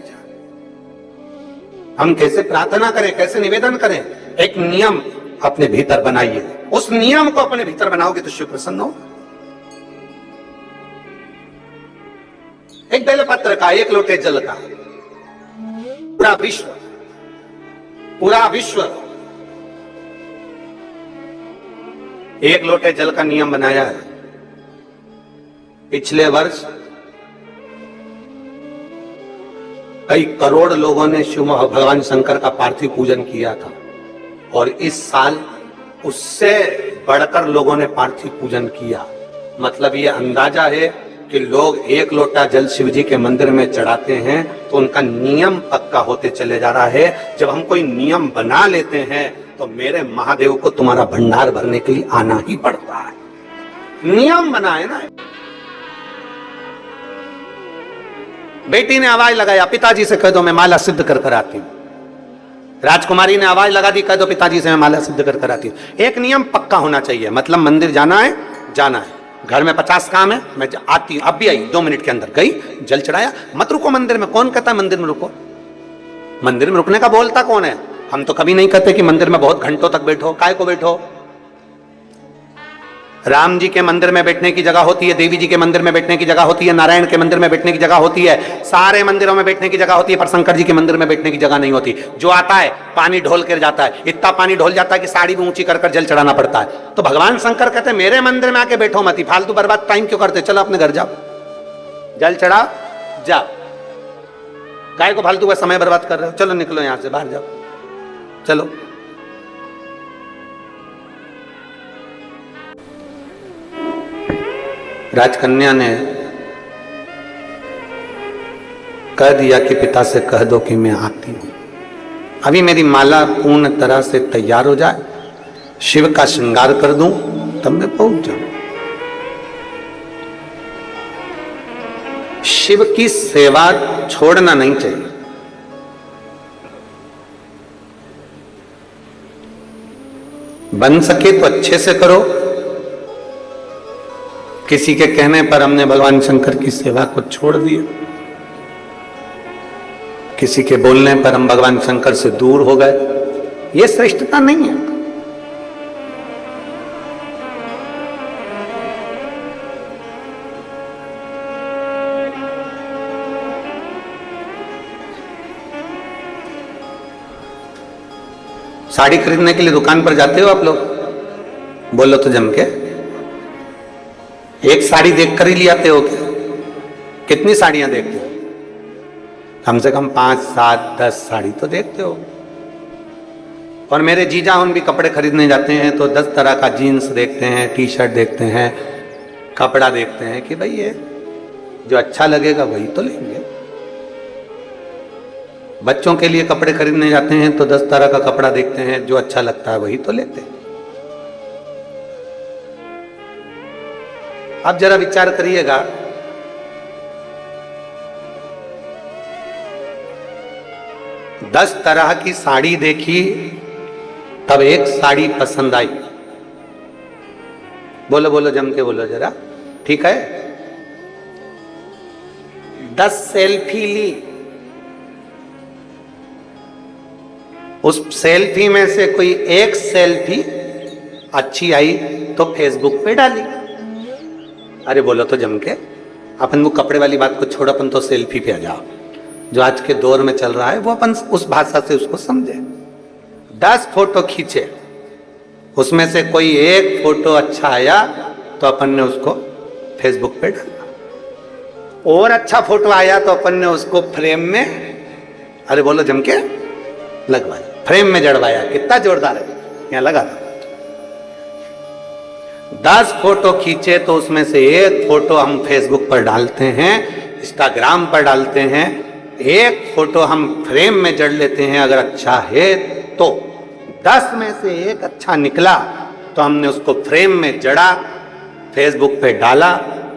हम कैसे प्रार्थना करें, कैसे निवेदन करें? एक नियम अपने भीतर बनाइए, उस नियम को अपने भीतर बनाओगे तो शिव प्रसन्न हो। एक बेलपत्र का, एक लोटे जल का, पूरा विश्व एक लोटे जल का नियम बनाया है। पिछले वर्ष कई करोड़ लोगों ने शिव भगवान शंकर का पार्थिव पूजन किया था और इस साल उससे बढ़कर लोगों ने पार्थिव पूजन किया। मतलब ये अंदाजा है कि लोग एक लोटा जल शिव जी के मंदिर में चढ़ाते हैं तो उनका नियम पक्का होते चले जा रहा है। जब हम कोई नियम बना लेते हैं तो मेरे महादेव को तुम्हारा भंडार भरने के लिए आना ही पड़ता है। नियम बनाए ना। बेटी ने आवाज लगाया, पिताजी से कह दो मैं माला सिद्ध कर कर आती हूं। राजकुमारी ने आवाज लगा दी, कह दो पिताजी से मैं माला सिद्ध कर कर आती हूं। एक नियम पक्का होना चाहिए, मतलब मंदिर जाना है, जाना है। घर में 50 काम है, मैं आती हूं, अब भी आई 2 मिनट के अंदर गई, जल चढ़ाया, मत रुको मंदिर में। कौन कहता है मंदिर में रुको? मंदिर में रुकने का बोलता कौन है? हम तो कभी नहीं कहते कि मंदिर में बहुत घंटों तक बैठो। काय को बैठो? राम जी के मंदिर में बैठने की जगह होती है, देवी जी के मंदिर में बैठने की जगह होती है, नारायण के मंदिर में बैठने की जगह होती है, सारे मंदिरों में बैठने की जगह होती है, पर शंकर जी के मंदिर में बैठने की जगह नहीं होती। जो आता है पानी ढोल कर जाता है, इतना पानी ढोल जाता है कि साड़ी भी ऊंची कर जल चढ़ाना पड़ता है। तो भगवान शंकर कहते हैं मेरे मंदिर में आके बैठो मत, फालतू बर्बाद टाइम क्यों करते, चलो अपने घर जाओ, जल चढ़ा जा, काय को फालतू का समय बर्बाद कर रहे हो, चलो निकलो यहां से, बाहर जाओ, चलो। राजकन्या ने कह दिया कि पिता से कह दो कि मैं आती हूं, अभी मेरी माला पूर्ण तरह से तैयार हो जाए, शिव का श्रृंगार कर दूं, तब मैं पहुंच जाऊं। शिव की सेवा छोड़ना नहीं चाहिए। बन सके तो अच्छे से करो। किसी के कहने पर हमने भगवान शंकर की सेवा को छोड़ दिया, किसी के बोलने पर हम भगवान शंकर से दूर हो गए, यह श्रेष्ठता नहीं है। साड़ी खरीदने के लिए दुकान पर जाते हो आप लोग? बोलो तो जम के। एक साड़ी देखकर ही ले आते हो क्या? कितनी साड़ियां देखते हो? कम से कम 5, 7, 10 साड़ी तो देखते हो। और मेरे जीजा उन भी कपड़े खरीदने जाते हैं तो 10 तरह का जीन्स देखते हैं, टी शर्ट देखते हैं, कपड़ा देखते हैं कि भाई ये जो अच्छा लगेगा वही तो लेंगे। बच्चों के लिए कपड़े खरीदने जाते हैं तो 10 तरह का कपड़ा देखते हैं, जो अच्छा लगता है वही तो लेते हैं। आप जरा विचार करिएगा, दस तरह की साड़ी देखी तब एक साड़ी पसंद आई। बोलो बोलो, जम के बोलो जरा, ठीक है। 10 सेल्फी ली, उस सेल्फी में से कोई एक सेल्फी अच्छी आई तो फेसबुक पे डाली। अरे बोलो तो जम के, अपन वो कपड़े वाली बात को छोड़, अपन तो सेल्फी पे आ जाओ। जो आज के दौर में चल रहा है वो अपन उस भाषा से उसको समझे। 10 फोटो खींचे, उसमें से कोई एक फोटो अच्छा आया तो अपन ने उसको फेसबुक पे डाला। और अच्छा फोटो आया तो अपन ने उसको फ्रेम में, अरे बोलो जम के, लगवाया, फ्रेम में जड़वाया। कितना जोरदार है, यहां लगा था। 10 फोटो खींचे तो उसमें से एक फोटो हम फेसबुक पर डालते हैं, इंस्टाग्राम पर डालते हैं। एक फोटो हम फ्रेम में जड़ लेते हैं, अगर अच्छा है तो। 10 में से एक अच्छा निकला तो हमने उसको फ्रेम में जड़ा, फेसबुक पे डाला,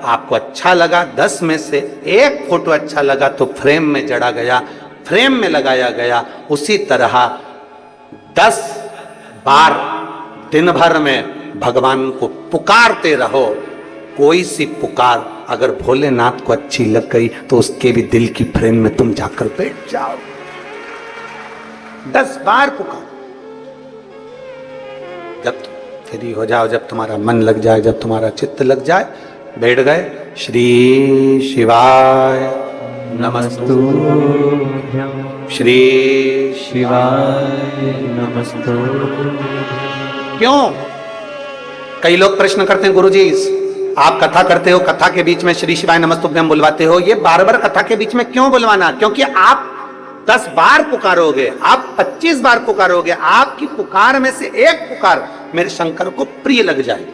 आपको अच्छा लगा। 10 में से एक फोटो अच्छा लगा तो फ्रेम में जड़ा गया, फ्रेम में लगाया गया। उसी तरह 10 बार दिन भर में भगवान को पुकारते रहो। कोई सी पुकार अगर भोलेनाथ को अच्छी लग गई तो उसके भी दिल की फ्रेम में तुम जाकर बैठ जाओ। 10 बार पुकार, जब फ्री हो जाओ, जब तुम्हारा मन लग जाए, जब तुम्हारा चित्त लग जाए, बैठ गए। श्री शिवाय नमस्तुभ्यं, श्री शिवाय नमस्तुभ्यं। क्यों? कई लोग प्रश्न करते हैं, गुरुजी आप कथा करते हो, कथा के बीच में श्री शिवाय नमस्तुभ्यं बुलवाते हो, ये बार बार कथा के बीच में क्यों बुलवाना? क्योंकि आप 10 बार पुकारोगे, आप 25 बार पुकारोगे, आपकी पुकार में से एक पुकार मेरे शंकर को प्रिय लग जाएगी,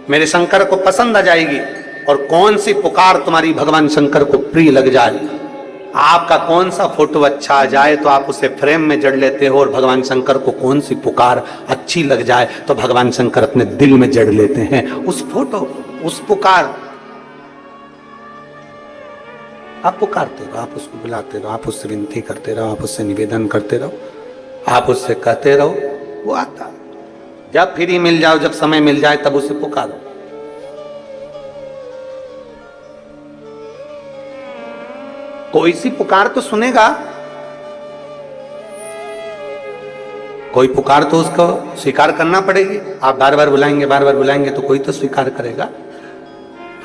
मेरे शंकर को पसंद आ जाएगी। और कौन सी पुकार तुम्हारी भगवान शंकर को प्रिय लग जाए? आपका कौन सा फोटो अच्छा आ जाए तो आप उसे फ्रेम में जड़ लेते हो, और भगवान शंकर को कौन सी पुकार अच्छी लग जाए तो भगवान शंकर अपने दिल में जड़ लेते हैं उस फोटो, उस पुकार। आप पुकारते रहो, आप उसको बुलाते रहो, आप उससे विनती करते रहो, आप उससे निवेदन करते रहो, आप उससे कहते रहो, वो आता। जब फ्री मिल जाओ, जब समय मिल जाए, तब उसे पुकारो। कोई सी पुकार तो सुनेगा, कोई पुकार तो उसको स्वीकार करना पड़ेगी। आप बार बार बुलाएंगे, बार बार बुलाएंगे तो कोई तो स्वीकार करेगा।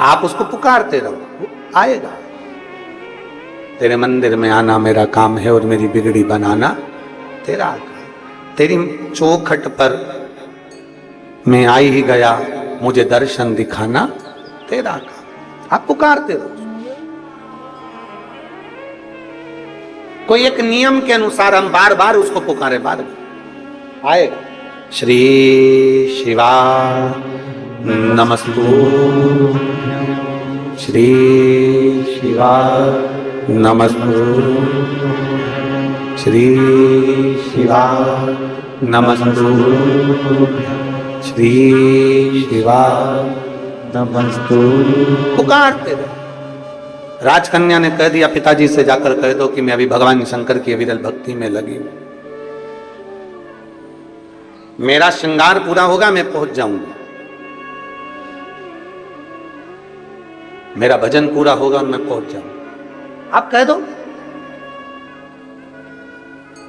आप उसको पुकारते रहो, वो आएगा। तेरे मंदिर में आना मेरा काम है, और मेरी बिगड़ी बनाना तेरा काम। तेरी चौखट पर मैं आई ही गया, मुझे दर्शन दिखाना तेरा काम। आप पुकारते रहो। कोई एक नियम के अनुसार हम बार बार उसको पुकारे, बार बार आएगा। श्री शिवाय नमस्तुभ्यं, श्री शिवाय नमस्तुभ्यं, श्री शिवाय नमस्तुभ्यं, श्री शिवाय नमस्तुभ्यं। पुकारते रहो। राजकन्या ने कह दिया पिताजी से, जाकर कह दो कि मैं अभी भगवान शंकर की विरल भक्ति में लगी हूं, मेरा श्रृंगार पूरा होगा, मैं पहुंच जाऊंगा, मेरा भजन पूरा होगा और मैं पहुंच जाऊंगा। आप कह दो,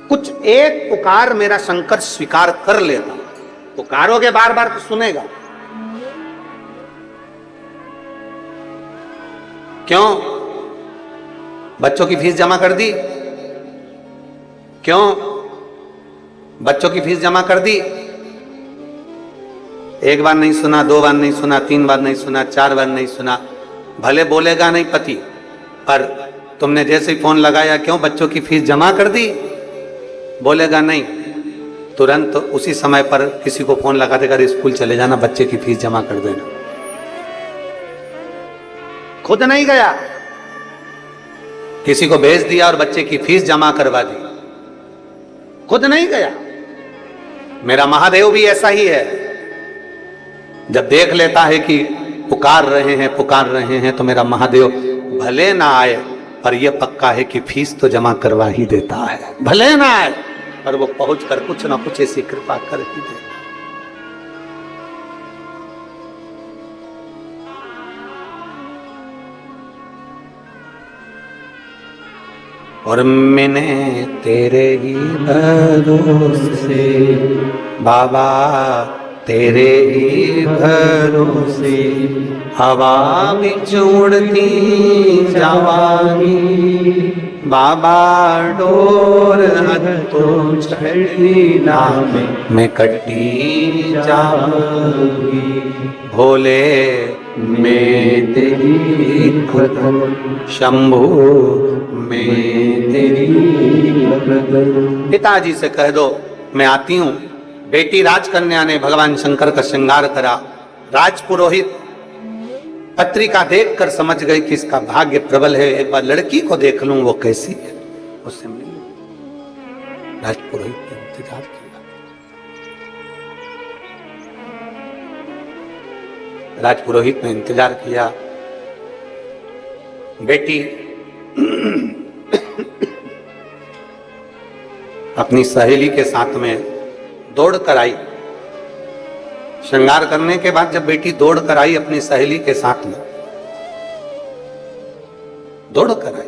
कुछ एक पुकार मेरा शंकर स्वीकार कर लेता। पुकारोगे बार बार तो सुनेगा। क्यों? बच्चों की फीस जमा कर दी? क्यों? बच्चों की फीस जमा कर दी? एक बार नहीं सुना, 2 बार नहीं सुना, 3 बार नहीं सुना, 4 बार नहीं सुना, भले बोलेगा नहीं पति, पर तुमने जैसे ही फोन लगाया, क्यों बच्चों की फीस जमा कर दी, बोलेगा नहीं, तुरंत उसी समय पर किसी को फोन लगा देगा, स्कूल चले जाना, बच्चे की फीस जमा कर देना। खुद नहीं गया, किसी को भेज दिया और बच्चे की फीस जमा करवा दी, खुद नहीं गया। मेरा महादेव भी ऐसा ही है, जब देख लेता है कि पुकार रहे हैं तो मेरा महादेव भले ना आए पर यह पक्का है कि फीस तो जमा करवा ही देता है, भले ना आए पर वो पहुंच कर कुछ ना कुछ ऐसी कृपा कर ही देता। और मैंने तेरे ही भरोसे बाबा, तेरे ही भरोसे हवा बिच उड़ती जवानी, बाबा डोर हथों छड़ी नामे मैं कटी जाऊंगी, भोले मैं तेरी भगत, शंभू मैं तेरी भगत। पिताजी से कह दो मैं आती हूं। बेटी राजकन्या ने भगवान शंकर का श्रृंगार करा। राजपुरोहित पत्रिका देखकर समझ गए कि इसका भाग्य प्रबल है, एक बार लड़की को देख लूं वो कैसी है, उससे मिलूं। राजपुरोहित ने इंतजार किया। राजपुरोहित ने इंतजार किया। बेटी अपनी सहेली के साथ में दौड़ कर आई। श्रृंगार करने के बाद जब बेटी दौड़ कर आई अपनी सहेली के साथ में, दौड़ कर आई,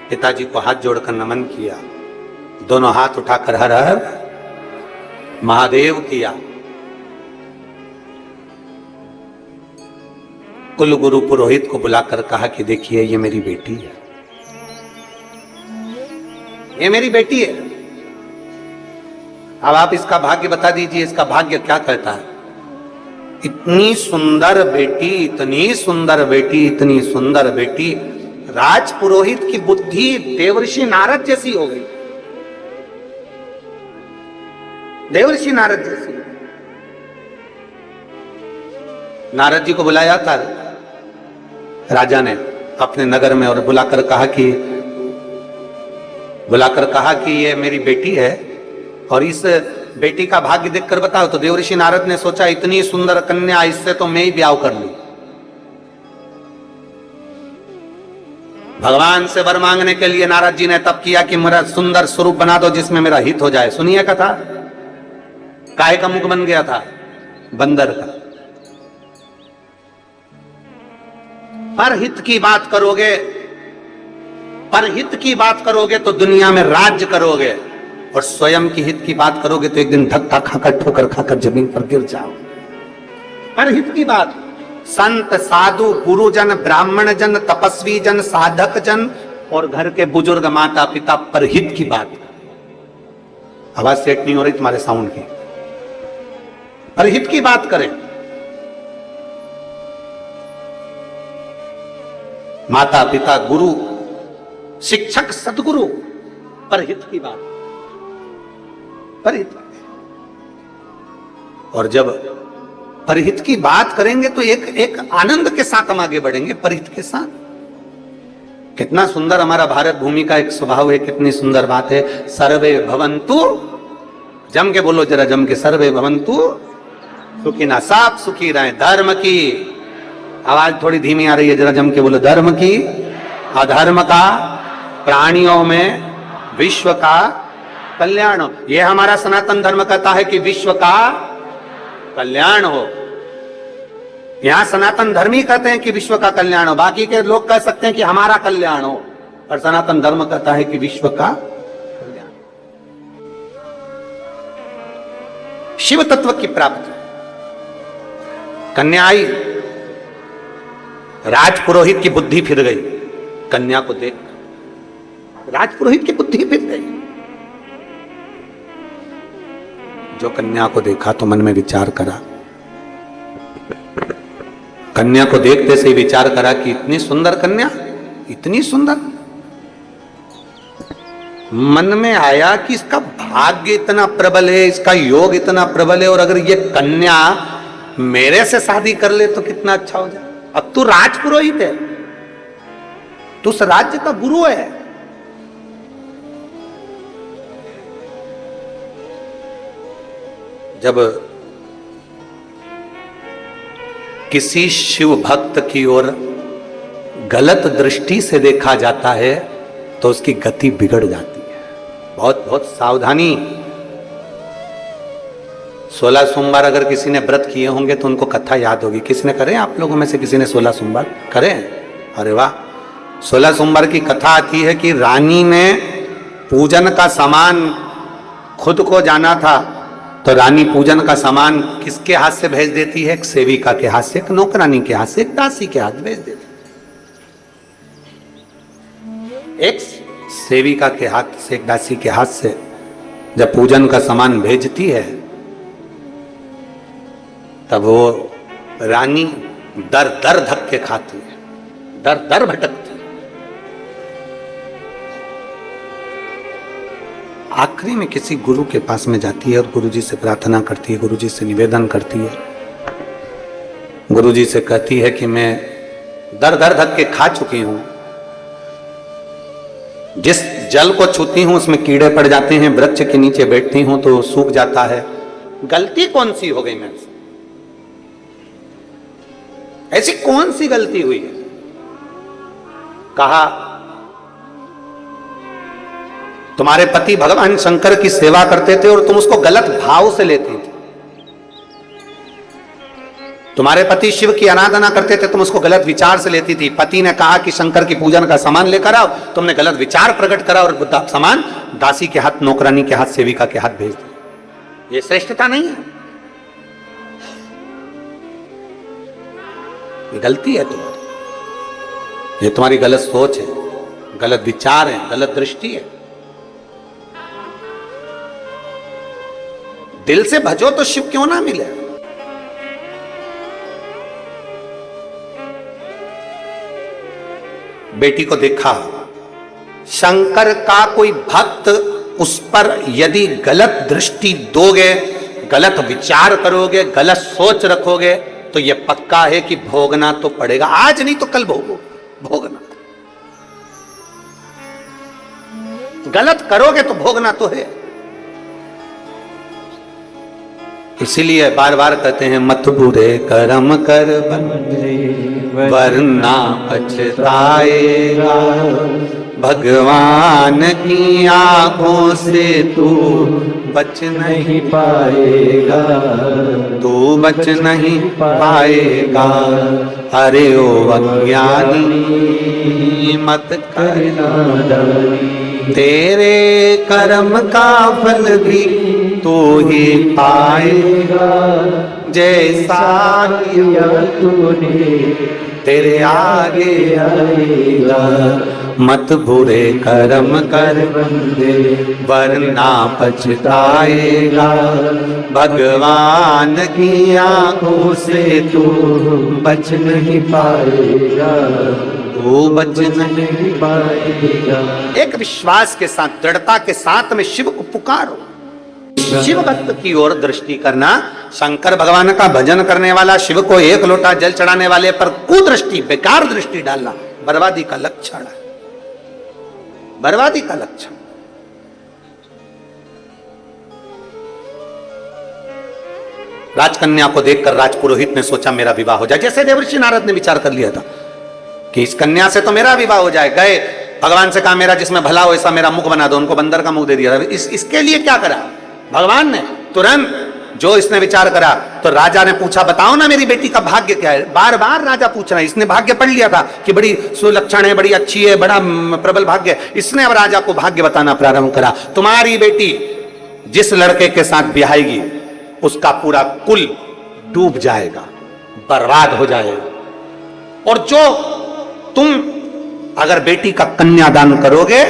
पिताजी को हाथ जोड़कर नमन किया, दोनों हाथ उठाकर हर हर महादेव किया। कुल गुरु पुरोहित को बुलाकर कहा कि देखिए ये मेरी बेटी है, ये मेरी बेटी है, अब आप इसका भाग्य बता दीजिए, इसका भाग्य क्या कहता है। इतनी सुंदर बेटी, इतनी सुंदर बेटी, इतनी सुंदर बेटी, राजपुरोहित की बुद्धि देवर्षि नारद जैसी हो गई, देवर्षि नारद जैसी। नारद जी को बुलाया था राजा ने अपने नगर में और बुलाकर कहा कि ये मेरी बेटी है और इस बेटी का भाग्य देखकर बताओ। तो देवर्षि नारद ने सोचा इतनी सुंदर कन्या, इससे तो मैं ही ब्याह कर लूं। भगवान से वर मांगने के लिए नारद जी ने तब किया कि मेरा सुंदर स्वरूप बना दो जिसमें मेरा हित हो जाए। सुनिए कथा, काहे का मुख बन गया था? बंदर का। परहित की बात करोगे, परहित की बात करोगे तो दुनिया में राज्य करोगे, और स्वयं की हित की बात करोगे तो एक दिन धक्का खाकर ठोकर खाकर जमीन पर गिर जाओ। परहित की बात, संत साधु गुरुजन ब्राह्मण जन तपस्वी जन साधक जन और घर के बुजुर्ग माता पिता, परहित की बात। आवाज सेट नहीं हो रही तुम्हारे साउंड की। परहित की बात करें, माता पिता गुरु शिक्षक सदगुरु, परहित की बात, परहित। और जब परहित की बात करेंगे तो एक आनंद के साथ हम आगे बढ़ेंगे, परहित के साथ। कितना सुंदर हमारा भारत भूमि का एक स्वभाव है, कितनी सुंदर बात है। सर्वे भवन्तु, जम के बोलो जरा, जम के, सर्वे भवन्तु सुखिनः, सब सुखी रहे। धर्म की, आवाज थोड़ी धीमी आ रही है, जरा जम के बोलो, धर्म की, अधर्म का, प्राणियों में विश्व का कल्याण हो। यह हमारा सनातन धर्म कहता है कि विश्व का कल्याण हो। यहां सनातन धर्मी कहते हैं कि विश्व का कल्याण हो, बाकी के लोग कह सकते हैं कि हमारा कल्याण हो, और सनातन धर्म कहता है कि विश्व का कल्याण। शिव तत्व की प्राप्ति। कन्या आई, राजपुरोहित की बुद्धि फिर गई। कन्या को देख राजपुरोहित की बुद्धि फिर गई। जो कन्या को देखा तो मन में विचार करा, कन्या को देखते से ही विचार करा कि इतनी सुंदर कन्या, इतनी सुंदर। मन में आया कि इसका भाग्य इतना प्रबल है, इसका योग इतना प्रबल है, और अगर ये कन्या मेरे से शादी कर ले तो कितना अच्छा हो जाए। अब तू राजपुरोहित है, तू उस राज्य का गुरु है, जब किसी शिव भक्त की ओर गलत दृष्टि से देखा जाता है तो उसकी गति बिगड़ जाती है। बहुत बहुत सावधानी। 16 सोमवार अगर किसी ने व्रत किए होंगे तो उनको कथा याद होगी। किसने करें आप लोगों में से किसी ने 16 सोमवार करें? अरे वाह। 16 सोमवार की कथा आती है कि रानी ने पूजन का सामान खुद को जाना था, तो रानी पूजन का सामान किसके हाथ से भेज देती है? एक सेविका के हाथ से, एक नौकरानी के हाथ से, एक दासी के हाथ भेज देती है। एक सेविका के हाथ से, एक दासी के हाथ से जब पूजन का सामान भेजती है तब वो रानी दर दर धक्के खाती है, दर दर भटकती है। आखिरी में किसी गुरु के पास में जाती है और गुरुजी से प्रार्थना करती है, गुरुजी से निवेदन करती है, गुरुजी से कहती है कि मैं दर दर धक्के खा चुकी हूं, जिस जल को छूती हूं उसमें कीड़े पड़ जाते हैं, वृक्ष के नीचे बैठती हूं तो सूख जाता है, गलती कौन सी हो गई मेरे से? ऐसी कौन सी गलती हुई है? कहा तुम्हारे पति भगवान शंकर की सेवा करते थे और तुम उसको गलत भाव से लेती थी। तुम्हारे पति शिव की आराधना करते थे, तुम उसको गलत विचार से लेती थी। पति ने कहा कि शंकर की पूजन का सामान लेकर आओ, तुमने गलत विचार प्रकट करा और सामान दासी के हाथ, नौकरानी के हाथ, सेविका के हाथ भेज दिया। ये श्रेष्ठता नहीं है, ये गलती है तुम्हारी। ये तुम्हारी गलत सोच है, गलत विचार है, गलत दृष्टि है। दिल से भजो तो शिव क्यों ना मिले। बेटी को देखा, शंकर का कोई भक्त उस पर यदि गलत दृष्टि दोगे, गलत विचार करोगे, गलत सोच रखोगे तो यह पक्का है कि भोगना तो पड़ेगा। आज नहीं तो कल भोगो, भोगना। गलत करोगे तो भोगना तो है। इसीलिए बार बार कहते हैं मत बुरे कर्म कर वरना पछताएगा, भगवान की आंखों से तू बच नहीं पाएगा, तू बच नहीं पाएगा। अरे ओ अज्ञानी मत करना, तेरे कर्म का फल भी तू ही पाएगा, जैसा किया तूने तेरे आगे आएगा। मत बुरे कर्म कर बंदे वरना पछताएगा, भगवान की आंखों से तू बच नहीं पाएगा, तू बच नहीं पाएगा। एक विश्वास के साथ, दृढ़ता के साथ में शिव को पुकारो। शिव भक्त की ओर दृष्टि करना, शंकर भगवान का भजन करने वाला, शिव को एक लोटा जल चढ़ाने वाले पर कुदृष्टि, बेकार दृष्टि डालना बर्बादी का लक्षण है, बर्बादी का लक्षण। राजकन्या को देखकर राजपुरोहित ने सोचा मेरा विवाह हो जाए, जैसे देवर्षि नारद ने विचार कर लिया था कि इस कन्या से तो मेरा विवाह हो जाए। गए भगवान से कहा मेरा जिसमें भला हो ऐसा मेरा मुख बना दो, उनको बंदर का मुख दे दिया। इसके लिए क्या करा भगवान ने? तुरंत जो इसने विचार करा तो राजा ने पूछा बताओ ना मेरी बेटी का भाग्य क्या है। बार बार राजा पूछ रहा है। इसने भाग्य पढ़ लिया था कि बड़ी सुलक्षण है, बड़ी अच्छी है, बड़ा प्रबल भाग्य है। इसने अब राजा को भाग्य बताना प्रारंभ करा। तुम्हारी बेटी जिस लड़के के साथ ब्याहेगी उसका पूरा कुल डूब जाएगा, बर्बाद हो जाएगा, और जो तुम अगर बेटी का कन्यादान करोगे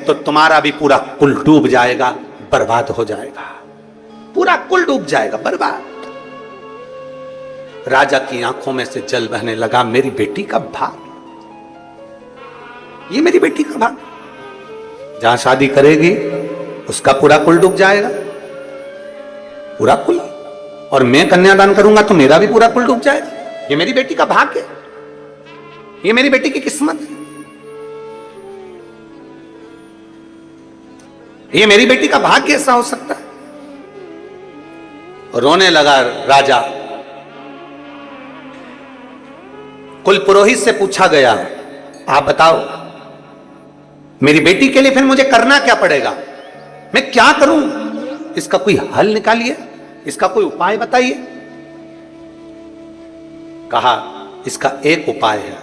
तो तुम्हारा भी पूरा कुल डूब जाएगा, बर्बाद हो जाएगा, पूरा कुल डूब जाएगा, बर्बाद। राजा की आंखों में से जल बहने लगा। मेरी बेटी का भाग, ये मेरी बेटी का भाग, जहां शादी करेगी उसका पूरा कुल डूब जाएगा, पूरा कुल। और मैं कन्यादान करूंगा तो मेरा भी पूरा कुल डूब जाएगा। ये मेरी बेटी का भाग्य है, ये मेरी बेटी की किस्मत है, ये मेरी बेटी का भाग्य ऐसा हो सकता है। रोने लगा राजा। कुल पुरोहित से पूछा गया, आप बताओ मेरी बेटी के लिए फिर मुझे करना क्या पड़ेगा, मैं क्या करूं, इसका कोई हल निकालिए, इसका कोई उपाय बताइए। कहा इसका एक उपाय है,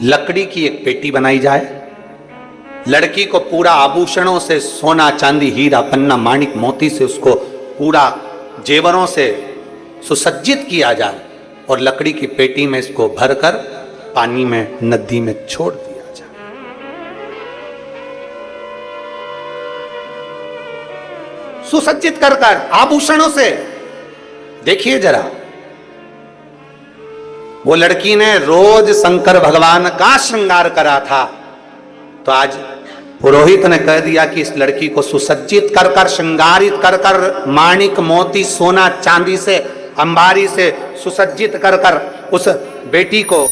लकड़ी की एक पेटी बनाई जाए, लड़की को पूरा आभूषणों से, सोना चांदी हीरा पन्ना माणिक मोती से उसको पूरा जेवरों से सुसज्जित किया जाए और लकड़ी की पेटी में इसको भरकर पानी में, नदी में छोड़ दिया जाए। सुसज्जित कर कर आभूषणों से। देखिए जरा, वो लड़की ने रोज शंकर भगवान का श्रृंगार करा था, तो आज पुरोहित ने कह दिया कि इस लड़की को सुसज्जित कर कर, श्रृंगारित कर कर, माणिक मोती सोना चांदी से, अंबारी से सुसज्जित कर कर, उस बेटी को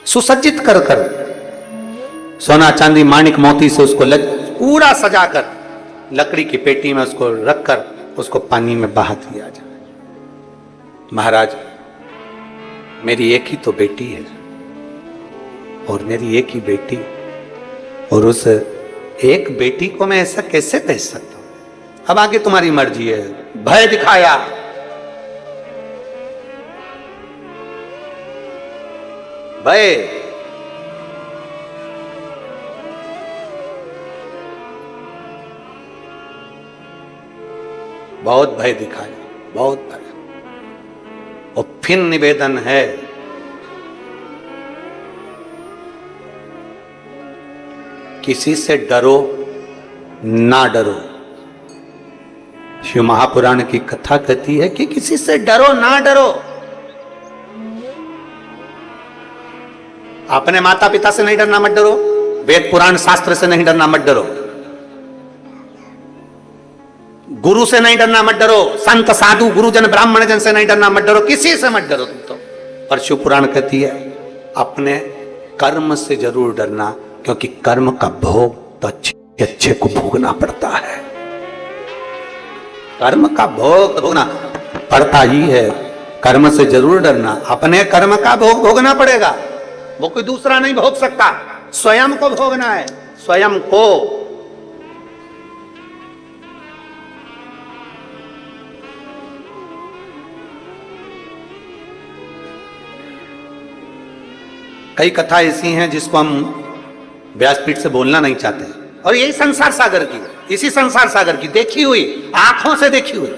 सुसज्जित कर कर, सोना चांदी माणिक मोती से उसको पूरा सजाकर लकड़ी की पेटी में उसको रखकर उसको पानी में बहा दिया जाए। महाराज, मेरी एक ही तो बेटी है, और मेरी एक ही बेटी, और उस एक बेटी को मैं ऐसा कैसे कह सकता हूं। अब आगे तुम्हारी मर्जी है। भय दिखाया, भय, बहुत भय दिखाया, बहुत भय। और फिर निवेदन है, किसी से डरो ना डरो। शिव महापुराण की कथा कहती है कि किसी से डरो ना डरो। अपने माता पिता से नहीं डरना, मत डरो। वेद पुराण शास्त्र से नहीं डरना, मत डरो। गुरु से नहीं डरना, मत डरो। संत साधु गुरुजन ब्राह्मण जन से नहीं डरना, मत डरो। किसी से मत डरो तुम तो। पर शिव पुराण कहती है अपने कर्म से जरूर डरना, क्योंकि कर्म का भोग तो अच्छे अच्छे को भोगना पड़ता है। कर्म का भोग भोगना पड़ता ही है। कर्म से जरूर डरना, अपने कर्म का भोग भोगना पड़ेगा, वो कोई दूसरा नहीं भोग सकता। स्वयं को भोगना है, स्वयं को। कई कथा ऐसी हैं जिसको हम व्यासपीठ से बोलना नहीं चाहते, और यही संसार सागर की, इसी संसार सागर की देखी हुई, आंखों से देखी हुई।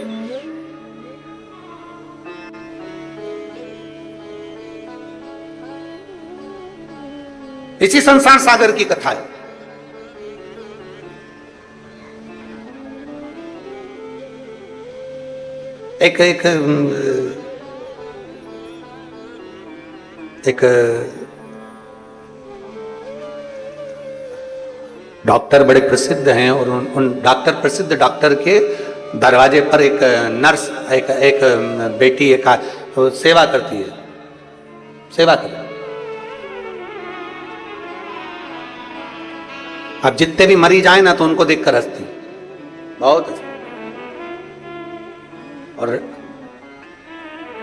इसी संसार सागर की कथा है। एक एक एक डॉक्टर बड़े प्रसिद्ध हैं, और उन डॉक्टर, प्रसिद्ध डॉक्टर के दरवाजे पर एक नर्स, एक बेटी एक सेवा करती है, सेवा करती है। अब जितने भी मरीज आए ना तो उनको देखकर हंसती, बहुत अच्छा। और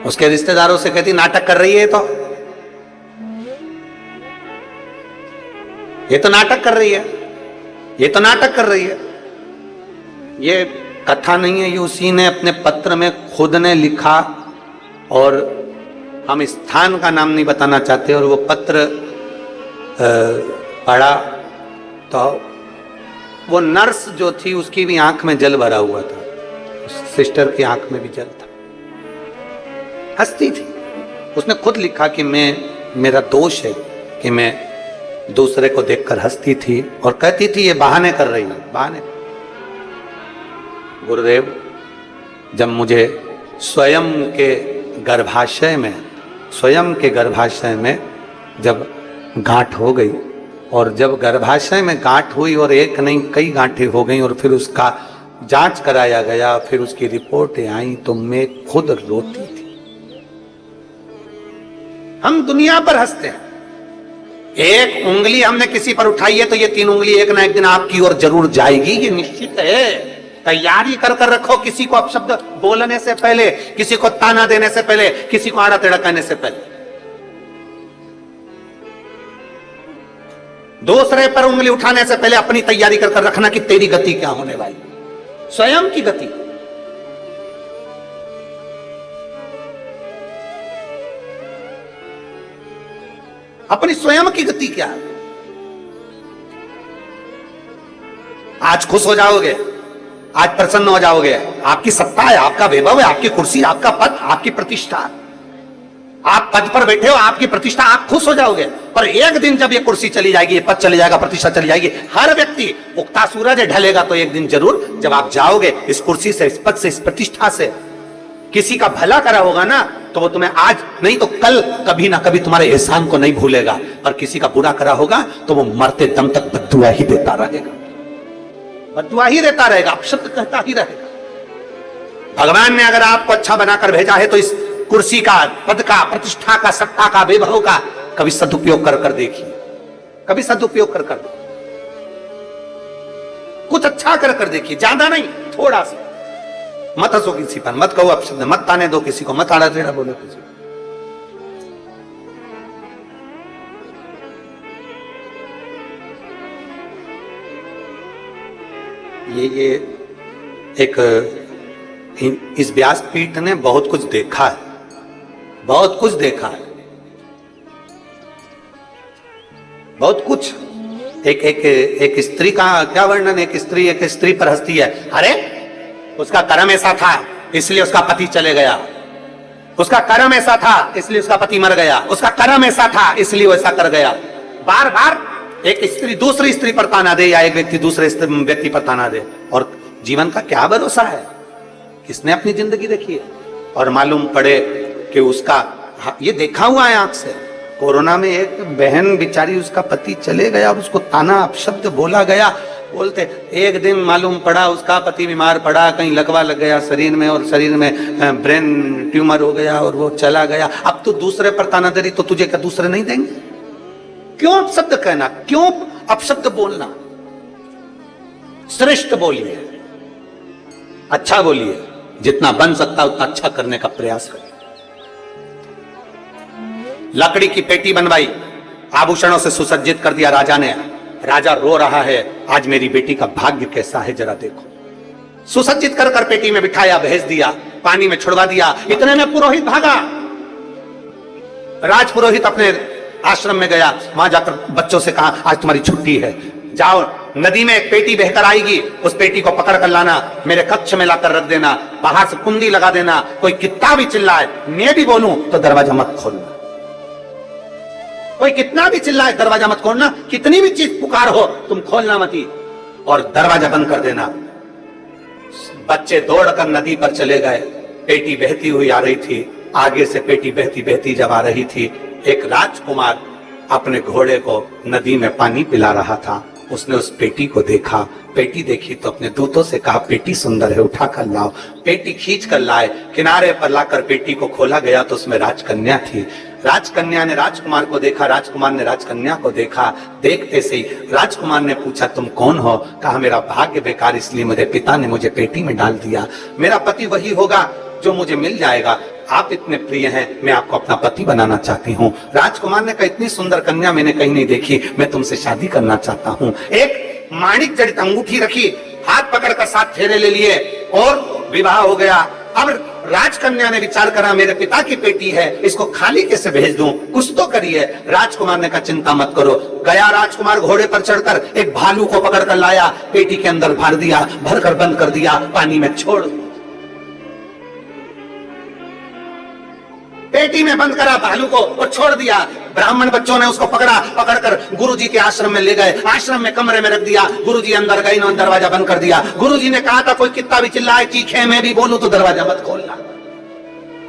उसके रिश्तेदारों से कहती नाटक कर रही है, तो ये तो नाटक कर रही है, ये तो नाटक कर रही है। ये कथा नहीं है, ये उसी ने अपने पत्र में खुद ने लिखा, और हम स्थान का नाम नहीं बताना चाहते। और वो पत्र पढ़ा तो वो नर्स जो थी उसकी भी आंख में जल भरा हुआ था, सिस्टर की आंख में भी जल था, हंसती थी। उसने खुद लिखा कि मेरा दोष है कि मैं दूसरे को देखकर हंसती थी और कहती थी ये बहाने कर रही है, बहाने। गुरुदेव, जब मुझे स्वयं के गर्भाशय में, स्वयं के गर्भाशय में जब गांठ हो गई, और जब गर्भाशय में गांठ हुई और एक नहीं कई गांठें हो गई, और फिर उसका जांच कराया गया, फिर उसकी रिपोर्टें आई, तो मैं खुद रोती थी। हम दुनिया पर हंसते हैं, एक उंगली हमने किसी पर उठाई है तो ये 3 उंगली एक ना एक दिन आपकी ओर जरूर जाएगी, ये निश्चित है। तैयारी कर कर रखो, किसी को अपशब्द बोलने से पहले, किसी को ताना देने से पहले, किसी को आड़ा टेढ़ा कहने से पहले। दूसरे पर उंगली उठाने से पहले अपनी तैयारी कर कर रखना कि तेरी गति क्या होने वाली, स्वयं की गति। अपनी स्वयं की गति क्या है। आज खुश हो जाओगे, आज प्रसन्न हो जाओगे, आपकी सत्ता है, आपका वैभव है, आपकी कुर्सी, आपका पद, आपकी प्रतिष्ठा, आप पद पर बैठे हो, आपकी प्रतिष्ठा, आप खुश हो जाओगे। पर एक दिन जब ये कुर्सी चली जाएगी, ये पद चली जाएगा, प्रतिष्ठा चली जाएगी, हर व्यक्ति, उगता सूरज ढलेगा तो एक दिन जरूर, जब आप जाओगे इस कुर्सी से, इस पद से, इस प्रतिष्ठा से, किसी का भला करा होगा ना, तो वो तुम्हें आज नहीं तो कल कभी ना कभी तुम्हारे एहसान को नहीं भूलेगा, और किसी का बुरा करा होगा तो वो मरते दम तक बद्दुआ ही देता रहेगा, बद्दुआ ही देता रहेगा, अपशब्द कहता ही रहेगा। भगवान ने अगर आपको अच्छा बनाकर भेजा है तो इस कुर्सी का, पद का, प्रतिष्ठा का, सत्ता का, वैभव का कभी सदुपयोग कर कर देखिए, कभी सदुपयोग कर कर, कुछ अच्छा कर कर देखिए, ज्यादा नहीं, थोड़ा सा। मत हंसो किसी पर, मत कहो अपशब्द, मत ताने दो किसी को, मत आड़ा टेढ़ा बोलो किसी को। ये एक इस व्यासपीठ ने बहुत कुछ देखा है, बहुत कुछ देखा है, बहुत कुछ। एक स्त्री का क्या वर्णन, एक स्त्री पर हंसती है, अरे उसका कर्म ऐसा था इसलिए उसका पति चले गया, उसका कर्म ऐसा था इसलिए उसका पति मर गया, उसका कर्म ऐसा था इसलिए वो ऐसा कर गया। बार बार एक स्त्री दूसरी स्त्री पर ताना दे, या एक व्यक्ति दूसरे व्यक्ति पर ताना दे, और जीवन का क्या भरोसा है, किसने अपनी जिंदगी देखी है। और मालूम पड़े कि उसका, ये देखा हुआ है आंख से, कोरोना में एक बहन बेचारी, उसका पति चले गया और उसको ताना अपशब्द बोला गया, बोलते एक दिन मालूम पड़ा उसका पति बीमार पड़ा, कहीं लकवा लग गया शरीर में, और शरीर में ब्रेन ट्यूमर हो गया और वो चला गया। अब तो दूसरे पर ताना दे रही, तो तुझे क्या दूसरे नहीं देंगे? क्यों अपशब्द कहना, क्यों अपशब्द बोलना? श्रेष्ठ बोलिए, अच्छा बोलिए, जितना बन सकता उतना अच्छा करने का प्रयास करिए। लकड़ी की पेटी बनवाई, आभूषणों से सुसज्जित कर दिया राजा ने, राजा रो रहा है, आज मेरी बेटी का भाग्य कैसा है जरा देखो। सुसज्जित कर कर पेटी में बिठाया, भेज दिया, पानी में छुड़वा दिया। इतने में पुरोहित भागा, राज पुरोहित अपने आश्रम में गया, वहां जाकर बच्चों से कहा आज तुम्हारी छुट्टी है, जाओ नदी में एक पेटी बहकर आएगी, उस पेटी को पकड़ कर लाना, मेरे कक्ष में लाकर रख देना, बाहर से कुंडी लगा देना, कोई कितना भी चिल्लाए, मैं भी बोलूं तो दरवाजा मत खोलना, कोई कितना भी चिल्लाए दरवाजा मत खोलना, कितनी भी चीज पुकार हो तुम खोलना मत ही, और दरवाजा बंद कर देना। बच्चे दौड़कर नदी पर चले गए, पेटी बहती हुई आ रही थी, आगे से पेटी बहती बहती जब आ रही थी, एक राजकुमार अपने घोड़े को नदी में पानी पिला रहा था। उसने उस पेटी को देखा, पेटी देखी तो अपने दूतों से कहा पेटी सुंदर है, उठा कर लाओ। पेटी खींच कर लाए, किनारे पर लाकर पेटी को खोला गया तो उसमें राजकन्या थी। राजकन्या ने राजकुमार को देखा, राजकुमार ने राजकन्या को देखा, देखते से ही राजकुमार ने पूछा तुम कौन हो? कहा मेरा भाग्य बेकार, इसलिए मेरे पिता ने मुझे पेटी में डाल दिया, मेरा पति वही होगा जो मुझे मिल जाएगा, आप इतने प्रिय हैं, मैं आपको अपना पति बनाना चाहती हूँ। राजकुमार ने कहा इतनी सुंदर कन्या मैंने कहीं नहीं देखी, मैं तुमसे शादी करना चाहता हूँ। एक माणिक जड़ित अंगूठी रखी, हाथ पकड़कर 7 फेरे ले लिए और विवाह हो गया। अब राजकन्या ने विचार करा मेरे पिता की पेटी है, इसको खाली कैसे भेज दूं, कुछ तो करिए। राजकुमार ने कहा चिंता मत करो। गया राजकुमार घोड़े पर चढ़कर एक भालू को पकड़कर लाया, पेटी के अंदर भर दिया, भरकर बंद कर दिया, पानी में छोड़, पेटी में बंद करा भालू को और छोड़ दिया। ब्राह्मण बच्चों ने उसको पकड़ा, पकड़कर गुरुजी के आश्रम में ले गए, आश्रम में कमरे में रख दिया। गुरुजी अंदर गए, इन्होंने दरवाजा बंद कर दिया। गुरुजी ने कहा था कोई कितना भी चिल्लाए चीखे मैं भी बोलूं तो दरवाजा मत खोलना।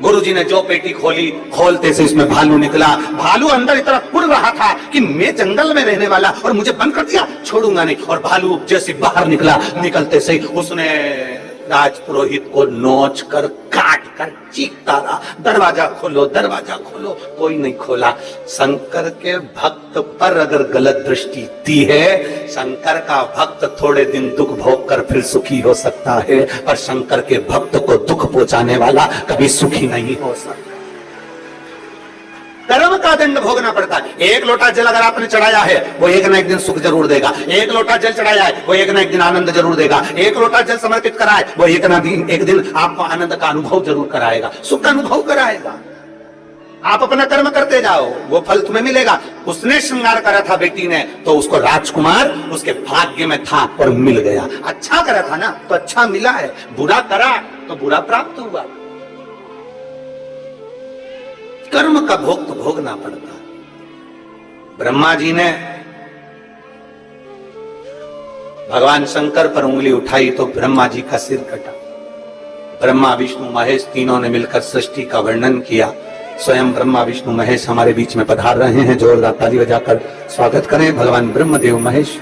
गुरुजी ने जो पेटी खोली, खोलते से इसमें भालू निकला। भालू अंदर इतना कुड़ रहा था कि मैं जंगल में रहने वाला और मुझे बंद कर दिया, छोड़ूंगा नहीं। और भालू जैसे बाहर निकला, निकलते से उसने राजपुरोहित को नोच कर, काट कर चीखता रहा, दरवाजा खोलो, दरवाजा खोलो। कोई नहीं खोला। शंकर के भक्त पर अगर गलत दृष्टि दी है, शंकर का भक्त थोड़े दिन दुख भोग कर फिर सुखी हो सकता है, पर शंकर के भक्त को दुख पहुंचाने वाला कभी सुखी नहीं हो सकता। कर्म का दंड भोगना पड़ता है। एक लोटा जल अगर आपने चढ़ाया है, वो एक ना एक दिन सुख जरूर देगा। एक लोटा जल चढ़ाया है, वो एक ना एक दिन आनंद जरूर देगा। एक लोटा जल समर्पित करा है, वो एक ना एक दिन आपको आनंद का अनुभव जरूर कराएगा, सुख का अनुभव कराएगा। आप अपना कर्म करते जाओ, वो फल तुम्हें मिलेगा। उसने श्रृंगार करा था बेटी ने, तो उसको राजकुमार उसके भाग्य में था और मिल गया। अच्छा करा था ना, तो अच्छा मिला है। बुरा करा तो बुरा प्राप्त हुआ। कर्म का भोग तो भोगना पड़ता है। ब्रह्मा जी ने भगवान शंकर पर उंगली उठाई तो ब्रह्मा जी का सिर कटा। ब्रह्मा विष्णु महेश तीनों ने मिलकर सृष्टि का वर्णन किया। स्वयं ब्रह्मा विष्णु महेश हमारे बीच में पधार रहे हैं। जोरदार ताली बजाकर स्वागत करें भगवान ब्रह्मदेव महेश,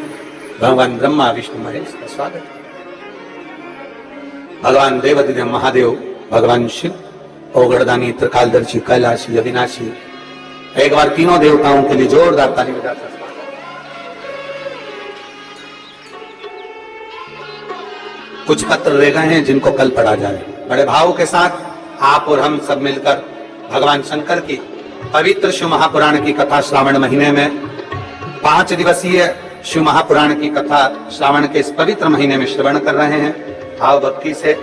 भगवान ब्रह्मा विष्णु महेश का स्वागत। भगवान देवाधिदेव महादेव, भगवान शिव, ओगड़दानी, त्रिकालदर्शी, कैलाशी, अविनाशी। एक बार तीनों देवताओं के लिए जोरदार ताली बजाकर स्वागत। कुछ पत्र रह गए हैं जिनको कल पढ़ा जाए। बड़े भाव के साथ आप और हम सब मिलकर भगवान शंकर की पवित्र शिव महापुराण की कथा श्रावण महीने में 5 दिवसीय शिव महापुराण की कथा श्रावण के इस पवित्र महीने में श्रवण कर रहे हैं। भाव भक्ति से